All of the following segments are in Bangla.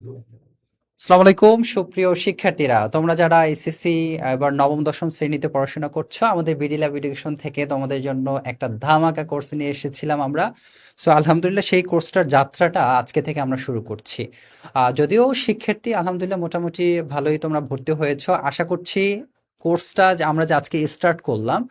আসসালামু আলাইকুম সুপ্রিয় শিক্ষার্থীরা, তোমরা যারা এসএসসি এবার নবম দশম শ্রেণীতে পড়াশোনা করছো, আমাদের বিডি ল্যাব এডুকেশন থেকে তোমাদের জন্য একটা ধামাকা কোর্স নিয়ে এসেছিলাম আমরা। সো আলহামদুলিল্লাহ সেই কোর্সটার যাত্রাটা আজকে থেকে আমরা শুরু করছি। যদিও শিক্ষার্থী আলহামদুলিল্লাহ মোটামুটি ভালোই তোমরা ভর্তি হয়েছো, আশা করছি কোর্সটা যে আমরা যে আজকে স্টার্ট করলাম,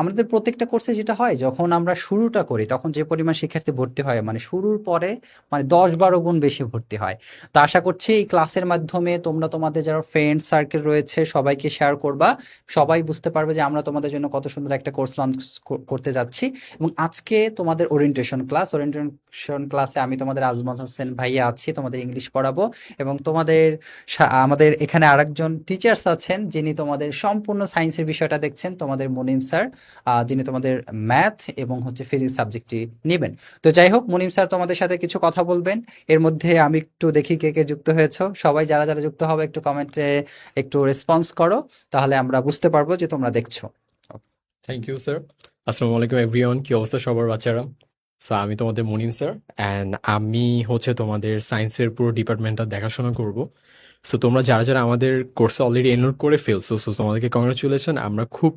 আমাদের প্রত্যেকটা কোর্সে যেটা হয় যখন আমরা শুরুটা করি তখন যে পরিমাণ শিক্ষার্থী ভর্তি হয় মানে শুরুর পরে মানে 10-12 গুণ বেশি ভর্তি হয়। তো আশা করছি এই ক্লাসের মাধ্যমে তোমরা তোমাদের যারা ফ্রেন্ড সার্কেল রয়েছে সবাইকে শেয়ার করবা, সবাই বুঝতে পারবে যে আমরা তোমাদের জন্য কত সুন্দর একটা কোর্স লঞ্চ করতে যাচ্ছি। এবং আজকে তোমাদের ওরিয়েন্টেশন ক্লাসে আমি তোমাদের আজমল হোসেন ভাইয়া আছি, তোমাদের ইংলিশ পড়াবো। এবং তোমাদের আমাদের এখানে আরেকজন টিচার্স আছেন যিনি তোমাদের সম্পূর্ণ সায়েন্সের বিষয়টা দেখছেন, তোমাদের মুনিম স্যার, যিনি তোমাদের ম্যাথ এবং হচ্ছে ফিজিক্স সাবজেক্টটি নেবেন। তো যাই হোক, মুনিম স্যার তোমাদের সাথে কিছু কথা বলবেন। এর মধ্যে আমি একটু দেখি কে কে যুক্ত হয়েছো, সবাই যারা যারা যুক্ত হবে একটু কমেন্টে একটু রেসপন্স করো, তাহলে আমরা বুঝতে পারবো যে তোমরা দেখছো। Thank you sir. আসসালামু আলাইকুম এভরিওয়ান, কি অবস্থা সবার বাচ্চারা? সো আমি তোমাদের মুনিম স্যার অ্যান্ড আমি হচ্ছে তোমাদের সায়েন্সের পুরো ডিপার্টমেন্টটা দেখাশোনা করব। সো তোমরা যারা যারা আমাদের কোর্সে অলরেডি এনরোল করে ফেলছো, সো তোমাদেরকে কংগ্রাচুলেশন। আমরা খুব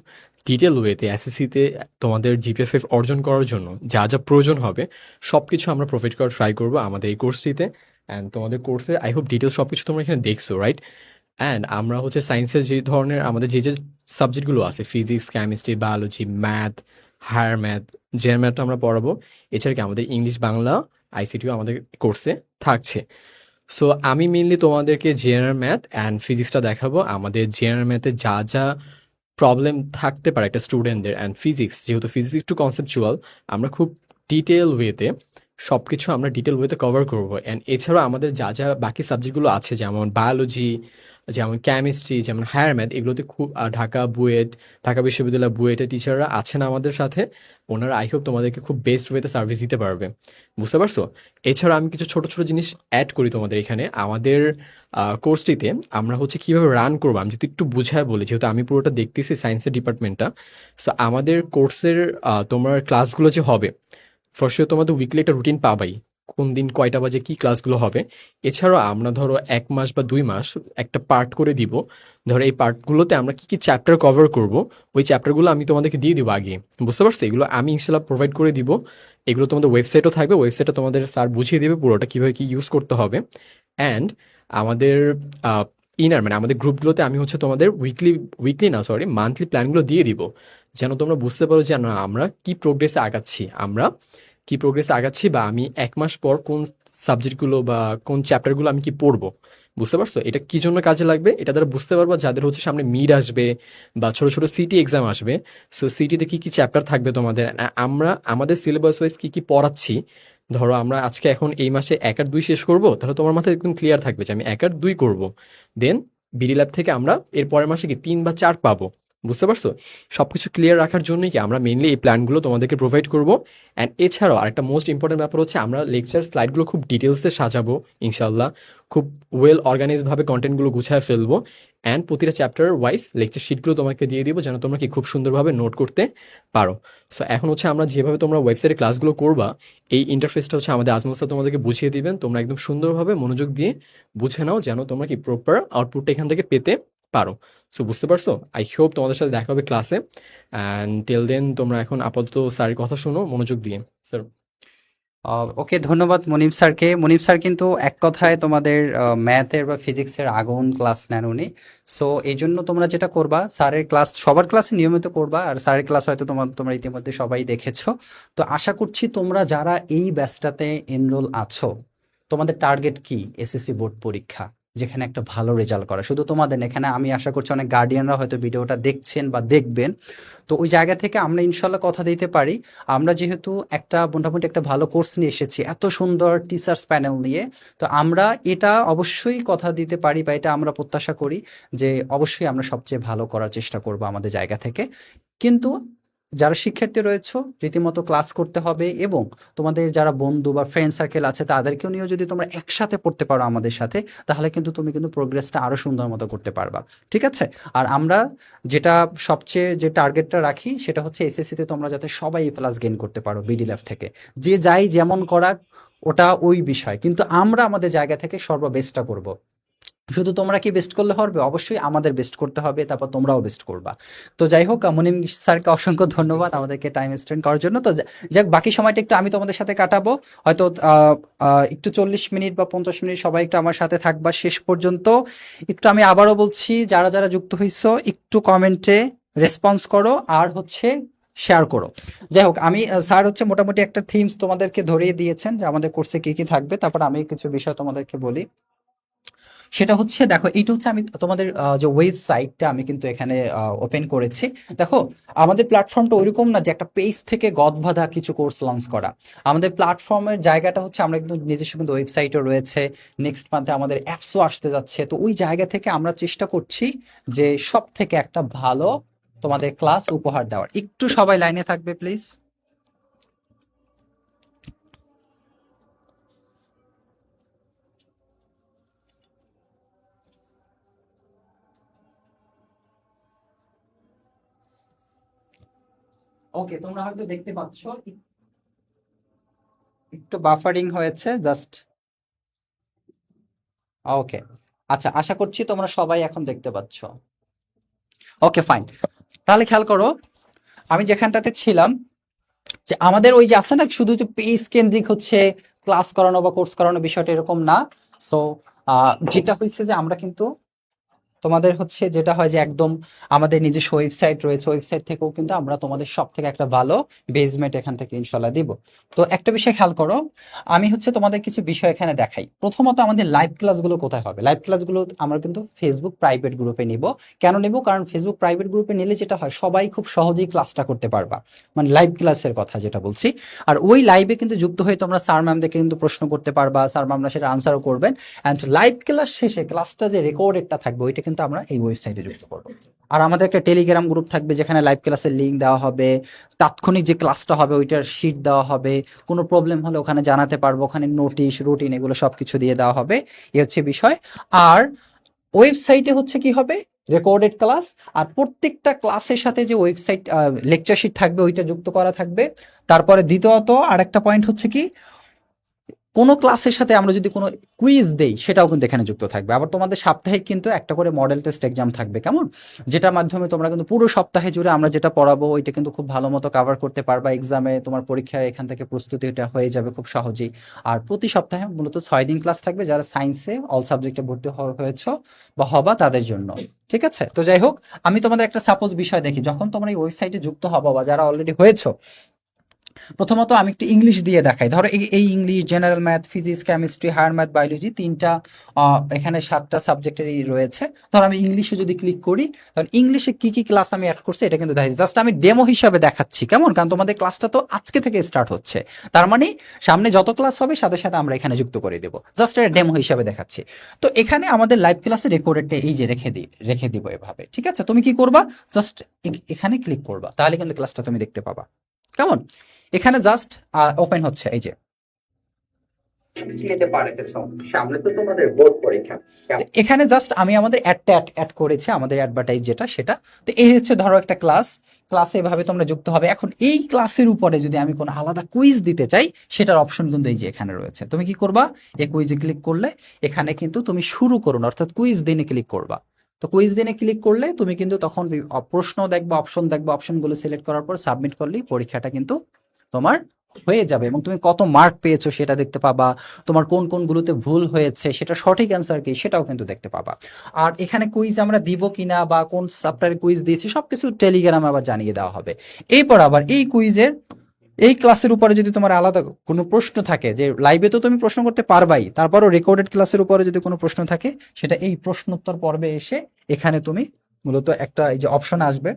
ডিটেল ওয়েতে এসএসসিতে তোমাদের জিপিএফ অর্জন করার জন্য যা যা প্রয়োজন হবে সব কিছু আমরা প্রোভাইড করার ট্রাই করবো আমাদের এই কোর্সটিতে। অ্যান্ড তোমাদের কোর্সের আই হোপ ডিটেলস সব কিছু তোমরা এখানে দেখছো, রাইট? অ্যান্ড আমরা হচ্ছে সায়েন্সের যে ধরনের আমাদের যে যে সাবজেক্টগুলো আছে, physics, chemistry, biology, math, higher math, general ম্যাথটা আমরা পড়াবো। এছাড়া কি আমাদের ইংলিশ, বাংলা, আইসিটিও আমাদের কোর্সে থাকছে। সো আমি মেনলি তোমাদেরকে জেনারেল ম্যাথ অ্যান্ড ফিজিক্সটা দেখাবো। আমাদের জেনারেল ম্যাথে যা যা প্রবলেম থাকতে পারে একটা স্টুডেন্টদের, অ্যান্ড ফিজিক্স যেহেতু ফিজিক্স একটু কনসেপচুয়াল, আমরা খুব ডিটেল ওয়েতে সব কিছু আমরা ডিটেল ওয়েতে কভার করবো। অ্যান্ড এছাড়াও আমাদের যা যা বাকি সাবজেক্টগুলো আছে যেমন বায়োলজি, যেমন কেমিস্ট্রি, যেমন হায়ার ম্যাথ, এগুলোতে খুব ঢাকা বিশ্ববিদ্যালয় বুয়েটের টিচাররা আছেন আমাদের সাথে। ওনারা আই হোপ তোমাদেরকে খুব বেস্ট ওয়েতে সার্ভিস দিতে পারবে। বুঝতে পারছো? এছাড়া আমি কিছু ছোট ছোট জিনিস অ্যাড করি তোমাদের এখানে। আমাদের কোর্সটিতে আমরা হচ্ছে কীভাবে রান করবো আমি যদি একটু বুঝায় বলি, যেহেতু আমি পুরোটা দেখতেছি সায়েন্সের ডিপার্টমেন্টটা। সো আমাদের কোর্সের তোমার ক্লাসগুলো যে হবে, ফার্স্ট তোমাদের উইকলি একটা রুটিন পাবাই, কোন দিন কয়টা বাজে কি ক্লাসগুলো হবে। এছাড়াও আমরা ধরো 1 মাস বা 2 মাস একটা পার্ট করে দিব। ধরো এই পার্টগুলোতে আমরা কি কি চ্যাপ্টার কভার করব, ওই চ্যাপ্টারগুলো আমি তোমাদেরকে দিয়ে দিব আগে। বুঝতে পারছো? এগুলো আমি ইনশাল্লাহ প্রোভাইড করে দিব। এগুলো তোমাদের ওয়েবসাইটও থাকবে, ওয়েবসাইটে তোমাদের স্যার বুঝিয়ে দেবে পুরোটা কীভাবে কি ইউজ করতে হবে। অ্যান্ড আমাদের মানে আমাদের গ্রুপগুলোতে আমি হচ্ছে তোমাদের উইকলি না সরি মান্থলি প্ল্যানগুলো দিয়ে দিব, যেন তোমরা বুঝতে পারো যে না আমরা কি প্রোগ্রেসে আগাচ্ছি বা আমি 1 মাস পর কোন সাবজেক্টগুলো বা কোন চ্যাপ্টারগুলো আমি কি পড়বো। বুঝতে পারছো? এটা কি জন্য কাজে লাগবে এটা দ্বারা বুঝতে পারবো যাদের হচ্ছে সামনে মিড আসবে বা ছোট ছোট সিটি এক্সাম আসবে। সো সিটিতে কি কি চ্যাপ্টার থাকবে তোমাদের, আমরা আমাদের সিলেবাস ওয়াইজ কি কি পড়াচ্ছি। ধরো আমরা আজকে এখন এই মাসে 1 আর 2 শেষ করব, তাহলে তোমার মাথায় একদম ক্লিয়ার থাকবে যে আমি 1 আর 2 করবো। দেন বিডি ল্যাব থেকে আমরা এর পরের মাসে কি 3 বা 4 পাবো। বুঝতে পারছো? সবকিছু ক্লিয়ার রাখার জন্যই কি আমরা মেইনলি এই প্ল্যানগুলো তোমাদেরকে প্রোভাইড করব। অ্যান্ড এছাড়াও আরেকটা মোস্ট ইম্পর্টেন্ট ব্যাপার হচ্ছে আমরা লেকচার স্লাইডগুলো খুব ডিটেলসে সাজাবো ইনশাল্লাহ। খুব ওয়েল অর্গানাইজভাবে কন্টেন্টগুলো গুছায় ফেলবো। অ্যান্ড প্রতিটা চ্যাপ্টার ওয়াইজ লেকচার শিটগুলো তোমাকে দিয়ে দিব যেন তোমরা কি খুব সুন্দরভাবে নোট করতে পারো। সো এখন হচ্ছে আমরা যেভাবে তোমরা ওয়েবসাইটে ক্লাসগুলো করবা, এই ইন্টারফেসটা হচ্ছে আমাদের আজমল স্যার তোমাদেরকে বুঝিয়ে দিবেন। তোমরা একদম সুন্দরভাবে মনোযোগ দিয়ে বুঝে নাও যেন তোমরা কি প্রপার আউটপুটটা এখান থেকে পেতে পারো। সো বুঝতে পারছো? আই হোপ তোমাদের সাথে দেখা হবে ক্লাসে। অ্যান্ড টেল দেন তোমরা এখন আপাতত স্যারের কথা শোনো মনোযোগ দিয়ে। স্যার। ওকে, ধন্যবাদ মুনিম স্যারকে। মুনিম স্যার কিন্তু এক কথায় তোমাদের ম্যাথের বা ফিজিক্সের আগুন ক্লাস নেন উনি। সো এই জন্য তোমরা যেটা করবা, স্যারের ক্লাস সবার ক্লাসে নিয়মিত করবা, আর স্যারের ক্লাস হয়তো তোমরা ইতিমধ্যে সবাই দেখেছো। তো আশা করছি তোমরা যারা এই ব্যাচটাতে এনরোল আছো, তোমাদের টার্গেট কি? এসএসসি বোর্ড পরীক্ষা, যেখানে একটা ভালো রেজাল্ট করা। শুধু তোমাদের না, এখানে আমি আশা করছি অনেক গার্ডিয়ানরা হয়তো ভিডিওটা দেখছেন বা দেখবেন। তো ওই জায়গা থেকে আমরা ইনশাল্লাহ কথা দিতে পারি, আমরা যেহেতু একটা মোটামুটি একটা ভালো কোর্স নিয়ে এসেছি এত সুন্দর টিচার্স প্যানেল নিয়ে, তো আমরা এটা অবশ্যই কথা দিতে পারি বা এটা আমরা প্রত্যাশা করি যে অবশ্যই আমরা সবচেয়ে ভালো করার চেষ্টা করব আমাদের জায়গা থেকে। কিন্তু যারা শিক্ষার্থী রয়েছে রীতিমতো ক্লাস করতে হবে, এবং তোমাদের যারা বন্ধু বা ফ্রেন্ড সার্কেল আছে তাদেরকেও নিয়েও যদি তোমরা একসাথে পড়তে পারো আমাদের সাথে, তাহলে কিন্তু তুমি কিন্তু প্রোগ্রেসটা আরো সুন্দর মতো করতে পারবা। ঠিক আছে? আর আমরা যেটা সবচেয়ে যে টার্গেটটা রাখি সেটা হচ্ছে এসএসসিতে তোমরা যাতে সবাই প্লাস গেইন করতে পারো বিডি ল্যাব থেকে, যে যাই যেমন করা ওটা ওই বিষয়, কিন্তু আমরা আমাদের জায়গা থেকে সর্ববেস্টটা করব। শুধু তোমরা কি বেস্ট করলে হবে? অবশ্যই আমাদের বেস্ট করতে হবে, তারপর তোমরাও বেস্ট করবা। তো যাই হোক, মুনিম স্যারকে অসংখ্য ধন্যবাদ আমাদেরকে টাইম স্পেন্ড করার জন্য। তো যাক, বাকি সময়টা একটু আমি তোমাদের সাথে কাটাবো, হয়তো একটু 40 মিনিট বা 50 মিনিট সবাই একটু আমার সাথে থাকবা শেষ পর্যন্ত। একটু আমি আবারও বলছি, যারা যারা যুক্ত হইছো একটু কমেন্টে রেসপন্স করো, আর হচ্ছে শেয়ার করো। যাই হোক, আমি স্যার হচ্ছে মোটামুটি একটা থিমস তোমাদেরকে ধরিয়ে দিয়েছেন যে আমাদের কোর্সে কি কি থাকবে, তারপর আমি কিছু বিষয় তোমাদেরকে বলি। সেটা হচ্ছে, দেখো এইটা হচ্ছে আমি তোমাদের যে ওয়েবসাইটটা আমি কিন্তু এখানে ওপেন করেছি। দেখো, আমাদের প্ল্যাটফর্মটা ওইরকম না যে একটা পেজ থেকে গদবাঁধা কিছু কোর্স লঞ্চ করা। আমাদের প্ল্যাটফর্মের জায়গাটা হচ্ছে আমরা কিন্তু নিজস্ব কিন্তু ওয়েবসাইটও রয়েছে, নেক্সট মান্থে আমাদের অ্যাপসও আসতে যাচ্ছে। তো ওই জায়গা থেকে আমরা চেষ্টা করছি যে সব থেকে একটা ভালো তোমাদের ক্লাস উপহার দেওয়ার। একটু সবাই লাইনে থাকবে প্লিজ। ওকে, তোমরা হয়তো দেখতে পাচ্ছ একটু বাফারিং হয়েছে জাস্ট। ওকে, আচ্ছা, আশা করছি তোমরা সবাই এখন দেখতে পাচ্ছ। ওকে, ফাইন। তাহলে খেয়াল করো, আমি যেখানটাতে ছিলাম, যে আমাদের ওই যে আছে না শুধু যে পেজ কেন্দ্রিক হচ্ছে ক্লাস করানো বা কোর্স করানো, বিষয়টা এরকম না। সো যেটা হয়েছে যে আমরা কিন্তু তোমাদের হচ্ছে যেটা হয় যে একদম আমাদের নিজস্ব ওয়েবসাইট রয়েছে, ওয়েবসাইট থেকেও কিন্তু আমরা তোমাদের সব থেকে একটা ভালো বেসমেন্ট এখান থেকে ইনশাল্লাহ দিব। তো একটা বিষয় খেয়াল করো, আমি হচ্ছে তোমাদের কিছু বিষয় এখানে দেখাই। প্রথমত, আমাদের লাইভ ক্লাসগুলো কোথায় হবে? লাইভ ক্লাসগুলো আমরা কিন্তু ফেসবুক প্রাইভেট গ্রুপে নিব। কেন নিব? কারণ ফেসবুক প্রাইভেট গ্রুপে নিলে যেটা হয়, সবাই খুব সহজেই ক্লাসটা করতে পারবা, মানে লাইভ ক্লাসের কথা যেটা বলছি। আর ওই লাইভে কিন্তু যুক্ত হয়ে তোমরা স্যার ম্যামদেরকে কিন্তু প্রশ্ন করতে পারবা, স্যার ম্যামরা সেটা আনসারও করবেন। অ্যান্ড লাইভ ক্লাস শেষে ক্লাসটা যে রেকর্ডেডটা থাকবে ওইটা কিন্তু আমরা এই ওয়েবসাইটে যুক্ত করবো। আর আমাদের একটা টেলিগ্রাম গ্রুপ থাকবে যেখানে লাইভ ক্লাসের লিঙ্ক দেওয়া হবে, তাৎক্ষণিক যে ক্লাসটা হবে ওইটার শিট দেওয়া হবে, কোনো প্রবলেম হলে ওখানে জানাতে পারবো, ওখানে নোটিশ রুটিন এগুলো সব কিছু দিয়ে দেওয়া হবে। এ হচ্ছে বিষয়। আর ওয়েবসাইটে হচ্ছে কি হবে, রেকর্ডেড ক্লাস, আর প্রত্যেকটা ক্লাসের সাথে যে ওয়েবসাইট লেকচার শিট থাকবে ওইটা যুক্ত করা থাকবে। তারপরে দ্বিতীয়ত আরেকটা পয়েন্ট হচ্ছে কি, কোনো ক্লাসের সাথে আমরা যদি কোনো কুইজ দেই সেটাও কিন্তু এখানে যুক্ত থাকবে। আবার তোমাদের সাপ্তাহিক কিন্তু একটা করে মডেল টেস্ট এক্সাম থাকবে, কেমন, যেটার মাধ্যমে তোমরা কিন্তু পুরো সপ্তাহে জুড়ে আমরা যেটা পড়াবো ওইটা কিন্তু খুব ভালো মতো কাভার করতে পারবা। এক্সামে তোমার পরীক্ষায় এখান থেকে প্রস্তুতিটা হয়ে যাবে খুব সহজেই। আর প্রতি সপ্তাহে মূলত 6 দিন ক্লাস থাকবে, যারা সায়েন্সে অল সাবজেক্টে ভর্তি হয়েছ বা হবা তাদের জন্য। ঠিক আছে? তো যাই হোক, আমি তোমাদের একটা সাপোজ বিষয় দেখি, যখন তোমরা এই ওয়েবসাইটে যুক্ত হবা বা যারা অলরেডি হয়েছো, প্রথমত আমি একটু ইংলিশ দিয়ে দেখাই। ধরো এই English, general math, physics, chemistry, higher math, biology, তিনটা এখানে 7টা সাবজেক্টেরই রয়েছে। ধরো আমি ইংলিশে যদি ক্লিক করি, তাহলে ইংলিশে কি কি ক্লাস আমি অ্যাড করছি এটা কিন্তু দেখাচ্ছি। জাস্ট আমি ডেমো হিসাবে দেখাচ্ছি, কেমন, কারণ তোমাদের ক্লাসটা তো আজকে থেকে স্টার্ট হচ্ছে, তার মানে সামনে যত ক্লাস হবে সাথে সাথে আমরা এখানে যুক্ত করে দেবো। জাস্ট এটা ডেমো হিসাবে দেখাচ্ছি। তো এখানে আমাদের লাইভ ক্লাসে রেকর্ডেডটা এই যে রেখে দিব এভাবে। ঠিক আছে? তুমি কি করবা, জাস্ট এখানে ক্লিক করবা, তাহলে কিন্তু ক্লাসটা তুমি দেখতে পাবা। কেমন? এখানে জাস্ট ওপেন হচ্ছে, এই যে সামনে তো তোমাদের বোর্ড পরীক্ষা। এখানে জাস্ট আমি আমাদের অ্যাডটা অ্যাড করেছি, আমাদের অ্যাডভার্টাইজ যেটা সেটা। তো এই হচ্ছে ধরো একটা ক্লাসে এভাবে তোমরা যুক্ত হবে। এখন এই ক্লাসের উপরে যদি আমি কোনো আলাদা কুইজ দিতে চাই, সেটার অপশন কিন্তু এই যে এখানে রয়েছে। তুমি কি করবা, এই কুইজে ক্লিক করলে এখানে কিন্তু তুমি শুরু করুন, অর্থাৎ কুইজ দিনে ক্লিক করবা। তো কুইজ দিনে ক্লিক করলে তুমি কিন্তু তখন প্রশ্ন দেখবা, অপশন দেখবা, অপশনগুলো সিলেক্ট করার পর সাবমিট করলেই পরীক্ষাটা কিন্তু তোমার হয়ে যাবে, এবং তুমি কত মার্ক পেয়েছো সেটা দেখতে পাবা। তোমার কোন কোনগুলোতে ভুল হয়েছে, সেটা সঠিক অ্যান্সার কি সেটাও কিন্তু দেখতে পাবা। আর এখানে কুইজ আমরা দিব কিনা বা কোন সফটওয়্যারে কুইজ দিয়েছি সবকিছু টেলিগ্রামে আবার জানিয়ে দেওয়া হবে। এরপর আবার এই কুইজের এই ক্লাসের উপরে যদি তোমার আলাদা কোনো প্রশ্ন থাকে, যে লাইভে তো তুমি প্রশ্ন করতে পারবাই, তারপরও রেকর্ডেড ক্লাসের উপরে যদি কোনো প্রশ্ন থাকে, সেটা এই প্রশ্নোত্তর পর্বে এসে এখানে তুমি মূলত একটা এই যে অপশন আসবে,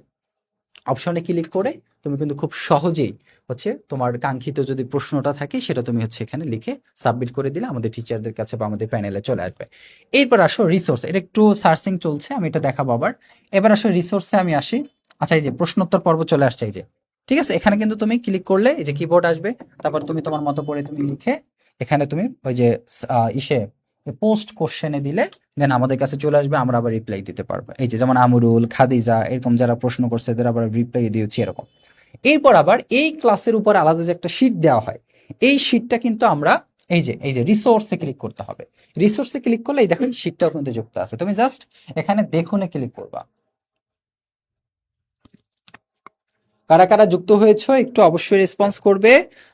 অপশনে ক্লিক করে তুমি কিন্তু খুব সহজেই হচ্ছে তোমার কাঙ্ক্ষিত যদি প্রশ্নটা থাকে সেটা তুমি হচ্ছে এখানে লিখে সাবমিট করে দিলে আমাদের টিচারদের কাছে বা আমাদের প্যানেলে চলে আসবে। এরপর আসো রিসোর্স, এটা একটু সার্চিং চলছে, আমি এটা দেখাবো আবার। এবার আসো রিসোর্সে আমি আসি। আচ্ছা, এই যে প্রশ্নোত্তর পর্ব চলে আসছে, এই যে ঠিক আছে, এখানে কিন্তু তুমি ক্লিক করলে এই যে কিবোর্ড আসবে, তারপর তুমি তোমার মতো করে তুমি লিখে এখানে তুমি ওই যে ইসে পোস্ট কোশ্চেনে দিলে দেন আমাদের কাছে চলে আসবে, আমরা আবার রিপ্লাই দিতে পারবো। এই যে যেমন আমরুল, খাদিজা এরকম যারা প্রশ্ন করছে এদের আবার রিপ্লাই দিয়েছি এরকম। এরপর আবার এই ক্লাসের উপর আলাদা যে একটা শিট দেওয়া হয়, এই শিটটা কিন্তু আমরা এই যে রিসোর্সে ক্লিক করতে হবে। রিসোর্সে ক্লিক করলে এই দেখো শিটটাও কিন্তু যুক্ত আছে, তুমি জাস্ট এখানে দেখুনে ক্লিক করবা। কারা কারা যুক্ত হয়েছে একটু অবশ্যই রেসপন্স করবে।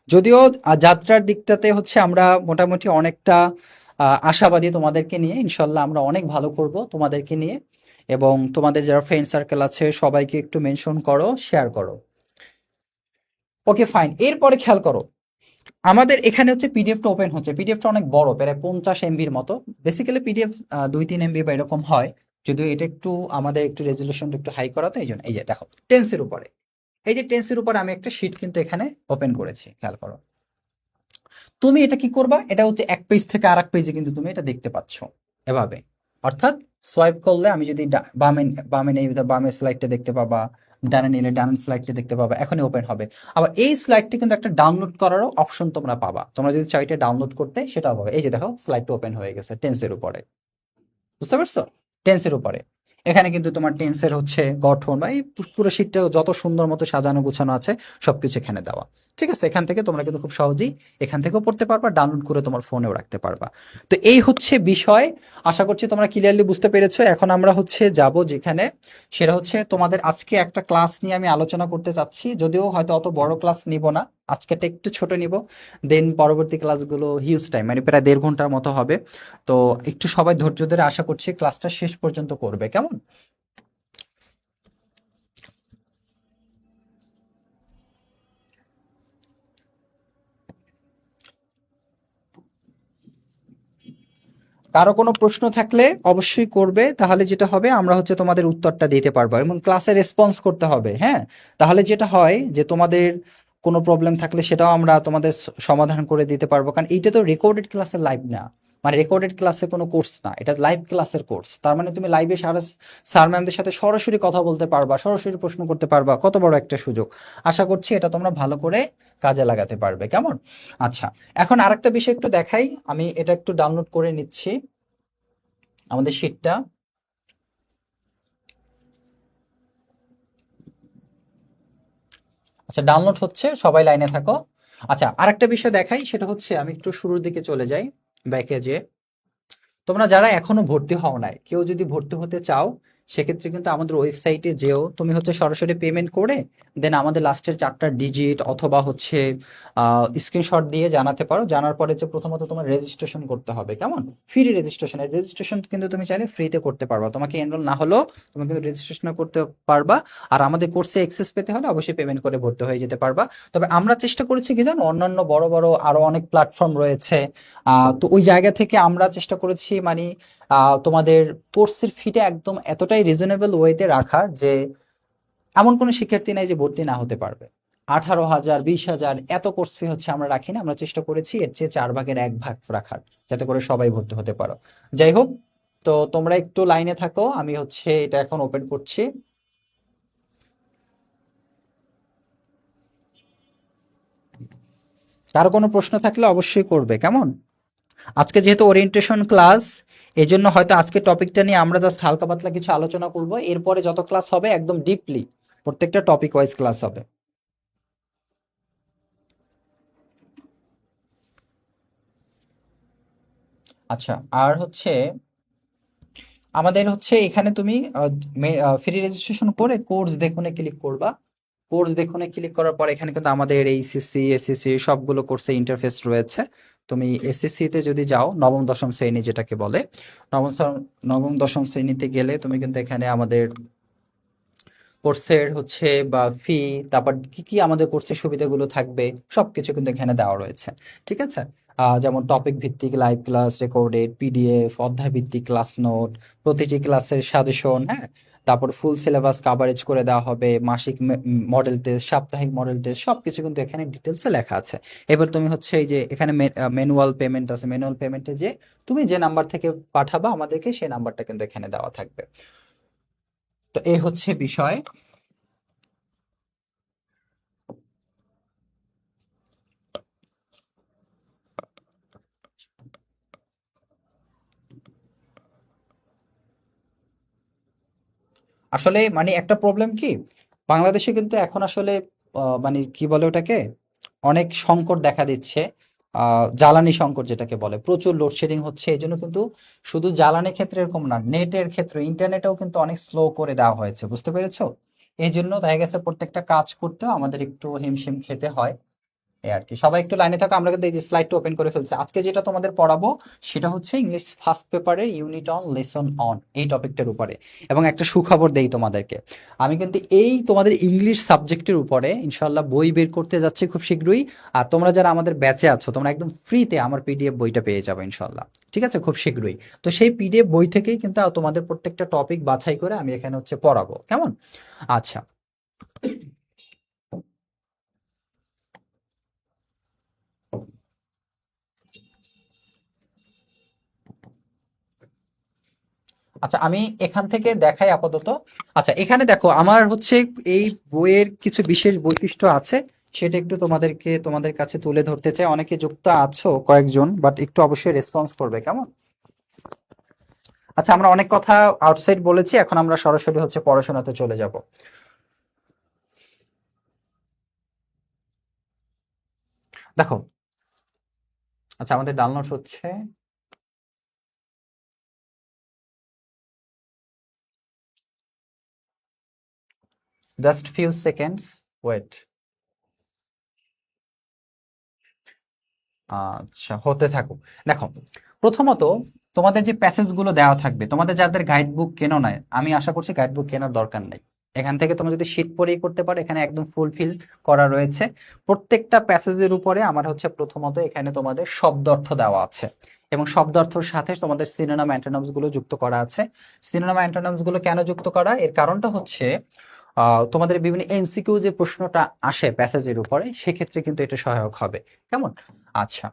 যদিও যাত্রার দিকটাতে হচ্ছে আমরা মোটামুটি অনেকটা আশাবাদী তোমাদেরকে নিয়ে, ইনশাল্লাহ আমরা অনেক ভালো করব তোমাদেরকে নিয়ে। এবং তোমাদের যারা ফ্রেন্ড সার্কেল আছে সবাইকে একটু মেনশন করো, শেয়ার করো। ওকে ফাইন, এরপরে খেয়াল করো, আমাদের এখানে হচ্ছে পিডিএফটা ওপেন হচ্ছে, পিডিএফটা অনেক বড়, প্রায় 50 MBর মতো। বেসিক্যালি পিডিএফ 2-3 MB বা এরকম হয়, যদিও এটা একটু আমাদের একটু রেজলিউশনটা একটু হাই করাতে, এই জন্য এই যে দেখো টেন্সের উপরে, এই যে টেন্সের উপরে আমি একটা শিট কিন্তু এখানে ওপেন করেছি, খেয়াল করো। তুমি এটা কি করবা, এটা হচ্ছে এক পেজ থেকে আরেক পেজে কিন্তু তুমি এটা দেখতে পাচ্ছ এভাবে। অর্থাৎ সোয়াইপ করলে আমি যদি বামে বামে নেই, বামের স্লাইডটা দেখতে পাবা, ডানে নিলে ডানের স্লাইডটা দেখতে পাবা, এখনই ওপেন হবে। আবার এই স্লাইডটি কিন্তু একটা ডাউনলোড করারও অপশন তোমরা পাবা, তোমরা যদি চাও এটা ডাউনলোড করতে সেটাও পাবে। এই যে দেখো স্লাইডটা ওপেন হয়ে গেছে টেন্সের উপরে, বুঝতে পারছো? টেন্সের উপরে এখানে কিন্তু তোমার টেন্সের হচ্ছে গঠন বা এই পুরো শীটটা যত সুন্দর মতো সাজানো গুছানো আছে সবকিছু এখানে দেওয়া। ঠিক আছে, এখান থেকে তোমরা কিন্তু খুব সহজেই এখান থেকেও পড়তে পারবা, ডাউনলোড করে তোমার ফোনেও রাখতে পারবা। তো এই হচ্ছে বিষয়, আশা করছি তোমরা ক্লিয়ারলি বুঝতে পেরেছো। এখন আমরা হচ্ছে যাব যেখানে, সেটা হচ্ছে তোমাদের আজকে একটা ক্লাস নিয়ে আমি আলোচনা করতে চাচ্ছি, যদিও হয়তো অত বড় ক্লাস নিব না, আজকেটা একটু ছোট নিব, দেন পরবর্তী ক্লাসগুলো হিউজ টাইম মানে প্রায় 1.5 ঘন্টার মতো হবে। তো একটু সবাই ধৈর্য ধরে আশা করছি ক্লাসটা শেষ পর্যন্ত করবে, কেমন? কারো কোনো প্রশ্ন থাকলে অবশ্যই করবে, তাহলে যেটা হবে আমরা হচ্ছে তোমাদের উত্তরটা দিতে পারবো এবং ক্লাসে রেসপন্স করতে হবে, হ্যাঁ। তাহলে যেটা হয় যে তোমাদের কোনো প্রবলেম থাকলে সেটাও আমরা তোমাদের সমাধান করে দিতে পারবো, কারণ এইটা তো রেকর্ডেড ক্লাসের লাইভ না, মানে রেকর্ডেড ক্লাসে কোনো কোর্স না, এটা লাইভ ক্লাসের কোর্স। তার মানে তুমি লাইভে স্যার ম্যামদের সাথে সরাসরি কথা বলতে পারবা, সরাসরি প্রশ্ন করতে পারবা, কত বড় একটা সুযোগ। আশা করছি এটা তোমরা ভালো করে কাজে লাগাতে পারবে, কেমন? আচ্ছা, এখন আরেকটা বিষয় একটু দেখাই, আমি এটা একটু ডাউনলোড করে নিচ্ছি আমাদের শিটটা। আচ্ছা, ডাউনলোড হচ্ছে, সবাই লাইনে থাকো। আচ্ছা, আরেকটা বিষয় দেখাই, সেটা হচ্ছে আমি একটু শুরুর দিকে চলে যাই, ব্যাকে যে তোমরা যারা এখনো ভর্তি হও নাই, কেউ যদি ভর্তি হতে চাও সেক্ষেত্রে কিন্তু আমাদের ওয়েবসাইটে যেও, তুমি হচ্ছে সরাসরি পেমেন্ট করে দেন আমাদের লাস্টের 4টা ডিজিট অথবা হচ্ছে স্ক্রিনশট দিয়ে জানাতে পারো। জানার পরে যে প্রথমত তোমার রেজিস্ট্রেশন করতে হবে, কেমন? ফ্রি রেজিস্ট্রেশন, রেজিস্ট্রেশন কিন্তু তুমি চাইলে ফ্রিতে করতে পারবা, তোমাকে এনরোল না হলেও তুমি কিন্তু রেজিস্ট্রেশন করতে পারবা। আর আমাদের কোর্সে অ্যাক্সেস পেতে হলে অবশ্যই পেমেন্ট করে ভর্তি হয়ে যেতে পারবা। তবে আমরা চেষ্টা করেছি কি জানো, অন্যান্য বড় বড় আরো অনেক প্ল্যাটফর্ম রয়েছে, তো ওই জায়গা থেকে আমরা চেষ্টা করেছি মানে তোমাদের কোর্সের ফিটা একদম এতটাই রিজনেবল ওয়েতে রাখার যে এমন কোনো শিক্ষার্থী নাই যে ভর্তি না হতে পারবে। 18,000 20,000 এত কোর্স ফি হচ্ছে আমরা রাখি না, আমরা চেষ্টা করেছি এর চেয়ে 4 ভাগের 1 ভাগ রাখার, যাতে করে সবাই ভর্তি হতে পারো। যাই হোক, তো তোমরা একটু লাইনে থাকো, আমি হচ্ছে এটা এখন ওপেন করছি। কারো কোনো প্রশ্ন থাকলে অবশ্যই করবে, কেমন? আজকে যেহেতু ওরিয়েন্টেশন ক্লাস, এজন্য হয়তো আজকে টপিকটা নিয়ে আমরা জাস্ট হালকা পাতলা কিছু আলোচনা করব, এরপরে যত ক্লাস হবে একদম ডিপলি প্রত্যেকটা টপিক ওয়াইজ ক্লাস হবে। আচ্ছা, আর হচ্ছে আমাদের হচ্ছে এখানে তুমি ফ্রি রেজিস্ট্রেশন করে কোর্স দেখুনে ক্লিক করবা। কোর্স দেখুনে ক্লিক করার পর এখানে কিন্তু আমাদের এইচএসসি এসএসসি সবগুলো কোর্সে ইন্টারফেস রয়েছে। তুমি এসএসসি তে যদি যাও, নবম দশম শ্রেণী যেটাকে বলে, নবম দশম শ্রেণীতে গেলে তুমি কিন্তু এখানে আমাদের কোর্সের হচ্ছে বা ফি, তারপর কি কি আমাদের কোর্সের সুবিধাগুলো থাকবে সবকিছু কিন্তু এখানে দেওয়া রয়েছে। ঠিক আছে, যেমন টপিক ভিত্তিক লাইভ ক্লাস, রেকর্ডেড পিডিএফ, অধ্যায় ভিত্তিক ক্লাস নোট, প্রতিটি ক্লাসের সাজেশন, হ্যাঁ, তারপর ফুল সিলেবাস কাভারেজ করে দেওয়া হবে, মাসিক মডেল টেস্ট, সাপ্তাহিক মডেল টেস্ট, সবকিছু কিন্তু এখানে ডিটেলসে লেখা আছে। এবার তুমি হচ্ছে এই যে এখানে ম্যানুয়াল পেমেন্ট আছে, ম্যানুয়াল পেমেন্টে যে তুমি যে নাম্বার থেকে পাঠাবা আমাদেরকে সেই নাম্বারটা কিন্তু এখানে দেওয়া থাকবে। তো এই হচ্ছে বিষয়। আসলে মানে একটা প্রবলেম কি, বাংলাদেশে কিন্তু এখন আসলে মানে কি বলে ওটাকে, অনেক সংকট দেখা দিচ্ছে। জ্বালানি সংকট যেটাকে বলে, প্রচুর লোডশেডিং হচ্ছে। এই জন্য কিন্তু শুধু জ্বালানি ক্ষেত্রে এরকম না, নেটের ক্ষেত্রে ইন্টারনেটেও কিন্তু অনেক স্লো করে দেওয়া হয়েছে, বুঝতে পেরেছো? এই জন্য দেখা গেছে প্রত্যেকটা কাজ করতেও আমাদের একটু হিমশিম খেতে হয়। এই আর কি, সবাই একটু লাইনে থাকো। আমরা কিন্তু এই যে স্লাইডটা ওপেন করে ফেলছি। আজকে যেটা তোমাদের পড়াবো সেটা হচ্ছে ইংলিশ ফার্স্ট পেপারের ইউনিট অন লেসন অন, এই টপিকটার উপরে। এবং একটা সুখবর দেই তোমাদেরকে, আমি কিন্তু এই তোমাদের ইংলিশ সাবজেক্টের উপরে ইনশাল্লাহ বই বের করতে যাচ্ছি খুব শীঘ্রই। আর তোমরা যারা আমাদের ব্যাচে আছো, তোমরা একদম ফ্রিতে আমার পিডিএফ বইটা পেয়ে যাবে ইনশাল্লাহ। ঠিক আছে, খুব শীঘ্রই। তো সেই পিডিএফ বই থেকেই কিন্তু তোমাদের প্রত্যেকটা টপিক বাছাই করে আমি এখানে হচ্ছে পড়াবো, কেমন? আচ্ছা, আচ্ছা আমি এখান থেকে দেখাই আপাতত। আচ্ছা এখানে দেখো আমার হচ্ছে এই বইয়ের কিছু বিশেষ বৈশিষ্ট্য আছে, সেটা একটু তোমাদের কাছে তুলে ধরতে চাই। অনেকে যুক্ত আছো কয়েকজন, বাট একটু অবশ্যই রেসপন্স করবে, কেমন? আচ্ছা আমরা অনেক কথা আউটসাইড বলেছি, এখন আমরা সরাসরি হচ্ছে পড়াশোনাতে চলে যাব। দেখো, আচ্ছা আমাদের ডাউনলোড হচ্ছে, জাস্ট ফিউ সেকেন্ডস, ওয়েট। আচ্ছা হতে থাকুক। দেখো, প্রথমত তোমাদের যে প্যাসেজ গুলো দেওয়া থাকবে, তোমাদের যাদের গাইড বুক কেনো নাই, আমি আশা করছি গাইড বুক কেনার দরকার নেই। এখান থেকে তোমরা যদি শীট পরেই করতে পারো, এখানে একদম ফুলফিল করা রয়েছে। প্রত্যেকটা প্যাসেজের উপরে আমার হচ্ছে প্রথমত এখানে তোমাদের শব্দ অর্থ দেওয়া আছে, এবং শব্দ অর্থের সাথে তোমাদের সিনোনিম অ্যান্টোনিমস গুলো যুক্ত করা আছে। সিনোনিম অ্যান্টোনিমস গুলো কেন যুক্ত করা, এর কারণটা হচ্ছে তোমাদের বিভিন্ন এমসিকিউ যে প্রশ্নটা আসে প্যাসেজের উপরে, সেক্ষেত্রে কিন্তু এটা সহায়ক হবে, কেমন? আচ্ছা,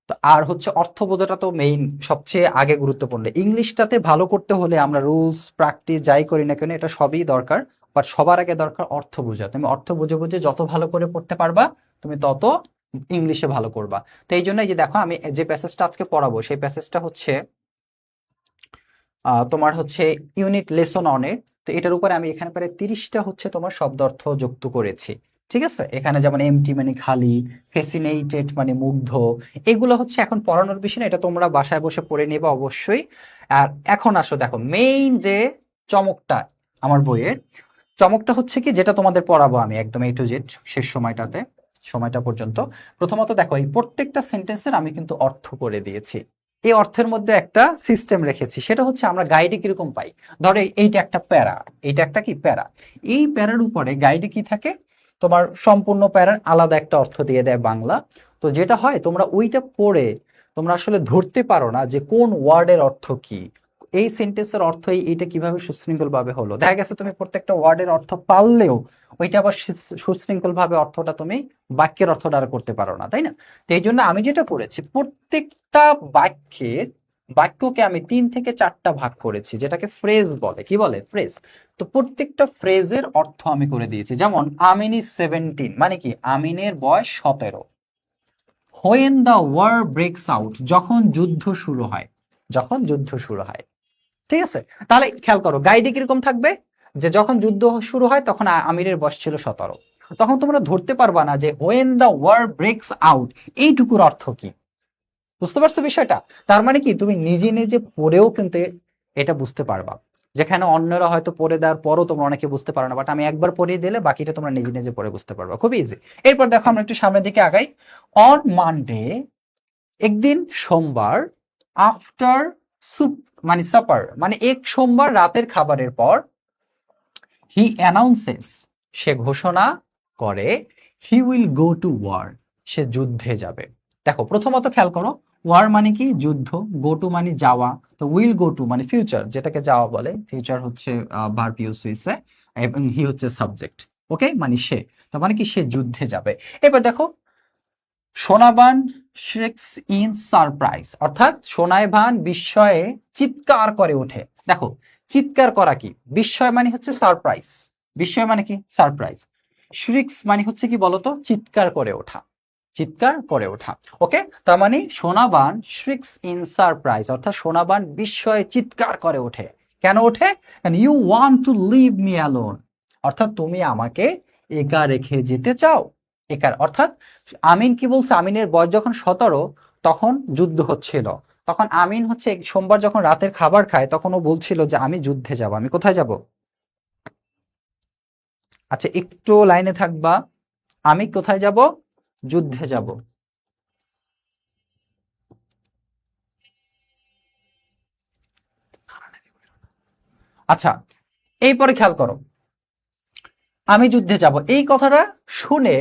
তো আর হচ্ছে অর্থ বোঝাটা তো মেইন, সবচেয়ে আগে গুরুত্বপূর্ণ। ইংলিশটাতে ভালো করতে হলে আমরা রুলস প্র্যাকটিস যাই করি না কেন, এটা সবই দরকার। বাট সবার আগে দরকার অর্থ বোঝা। তুমি অর্থ বুঝে বুঝে যত ভালো করে পড়তে পারবা, তুমি তত ইংলিশে ভালো করবা। তো এই জন্য এই যে দেখো, আমি যে প্যাসেজটা আজকে পড়াবো সেই প্যাসেজটা হচ্ছে তোমার হচ্ছে ইউনিট লেসন অনের। তো এটার উপরে আমি এখানে প্রায় 30টা হচ্ছে তোমার শব্দ অর্থ যুক্ত করেছি। ঠিক আছে, এখানে যেমন এমটি মানে খালি, ফেসিনেটেড মানে মুগ্ধ, এগুলো হচ্ছে এখন পড়ানোর বিষয় না, এটা তোমরা বাসায় বসে পড়ে নেবে অবশ্যই। আর এখন আসো দেখো, মেইন যে চমকটা আমার বইয়ের, চমকটা হচ্ছে কি, যেটা তোমাদের পড়াবো আমি একদম A to Z শেষ সময়টা পর্যন্ত। প্রথমত দেখো, এই প্রত্যেকটা সেন্টেন্সের আমি কিন্তু অর্থ করে দিয়েছি। এই অর্থের মধ্যে একটা সিস্টেম রেখেছি, সেটা হচ্ছে আমরা গাইডে কিরকম পাই। ধরো এইটা একটা প্যারা, এইটা একটা কি প্যারা, এই প্যারার উপরে গাইডে কি থাকে, তোমার সম্পূর্ণ প্যারার আলাদা একটা অর্থ দিয়ে দেয় বাংলা। তো যেটা হয়, তোমরা ওইটা পড়ে তোমরা আসলে ধরতে পারো না যে কোন ওয়ার্ডের অর্থ কি, এই সেন্টেন্সের অর্থ এইটা কিভাবে সুশৃঙ্খল ভাবে হলো। দেখা গেছে তুমি প্রত্যেকটা ওয়ার্ডের অর্থ পারলেও ওইটা আবার সুশৃঙ্খল ভাবে অর্থটা তুমি বাক্যের অর্থটা আর করতে পারো না, তাই না? তো এই জন্য আমি যেটা করেছি, প্রত্যেকটা বাক্যকে আমি 3 থেকে 4টা ভাগ করেছি, যেটাকে ফ্রেজ বলে। কি বলে? ফ্রেজ। তো প্রত্যেকটা ফ্রেজের অর্থ আমি করে দিয়েছি। যেমন আমিন ইজ 17 মানে কি, আমিনের বয়স 17। When the war breaks out, যখন যুদ্ধ শুরু হয়, যখন যুদ্ধ শুরু হয়। ঠিক আছে, তাহলে খেয়াল করো গাইডে কিরকম থাকবে, যে যখন যুদ্ধ শুরু হয় তখন আমিরের বয়স ছিল 17। তখন তোমরা ধরতে পারবা না যে when the war breaks out এইটুকুর অর্থ কি। বুঝতে পারছো বিষয়টা? তার মানে কি, তুমি নিজে নিজে পড়েও কিন্তু এটা বুঝতে পারবা, যেখানে অন্যরা হয়তো পড়ে দেওয়ার পরও তোমরা অনেকে বুঝতে পারো না, বাট আমি একবার পড়িয়ে দিলে বাকিটা তোমরা নিজে নিজে পড়ে বুঝতে পারবা, খুব ইজি। এরপর দেখো আমরা একটু সামনের দিকে আগাই। অন মানডে, একদিন সোমবার, আফটার সুপ মানে সাপার মানে এক সোমবার রাতের খাবারের পর, হি অ্যানাউন্সেস সে ঘোষণা করে, he will go to war সে যুদ্ধে যাবে। দেখো প্রথমত খেয়াল করো, ওয়ার মানে কি, যুদ্ধ, গো টু মানে যাওয়া, তো উইল গো টু মানে ফিউচার, যেটাকে যাওয়া বলে, ফিউচার হচ্ছে ভার্ব ইউজ হয়েছে, এবং হি হচ্ছে সাবজেক্ট। ওকে, মানে সে, তার মানে কি সে যুদ্ধে যাবে। এবার দেখো, সোনাবান শ্রিক্স ইন সারপ্রাইজ, অর্থাৎ সোনাইভান বিস্ময়ে চিৎকার করে ওঠে। দেখো, চিৎকার করা কি, বিস্ময় মানে হচ্ছে সারপ্রাইজ, বিস্ময় মানে কি সারপ্রাইজ, শ্রিক্স মানে হচ্ছে কি বলতো, চিৎকার করে ওঠা, চিৎকার করে ওঠা। ওকে, তার মানে সোনাবান শ্রিক্স ইন সারপ্রাইজ, অর্থাৎ সোনাবান বিস্ময়ে চিৎকার করে ওঠে। কেন ওঠে? You want to leave me alone, অর্থাৎ তুমি আমাকে একা রেখে যেতে চাও। একা অর্থাৎ আমিন কি বলছে, আমিনের বয়স যখন 17 তখন যুদ্ধ হচ্ছিল, তখন আমিন হচ্ছে সোমবার যখন রাতের খাবার খায় তখন ও বলছিল যে আমি যুদ্ধে যাব। আমি কোথায় যাব? আচ্ছা একটু লাইনে থাকবা। আমি কোথায় যাব? যুদ্ধে যাব। আচ্ছা এইপরে খেয়াল করো, আমি যুদ্ধে যাব এই কথাটা শুনে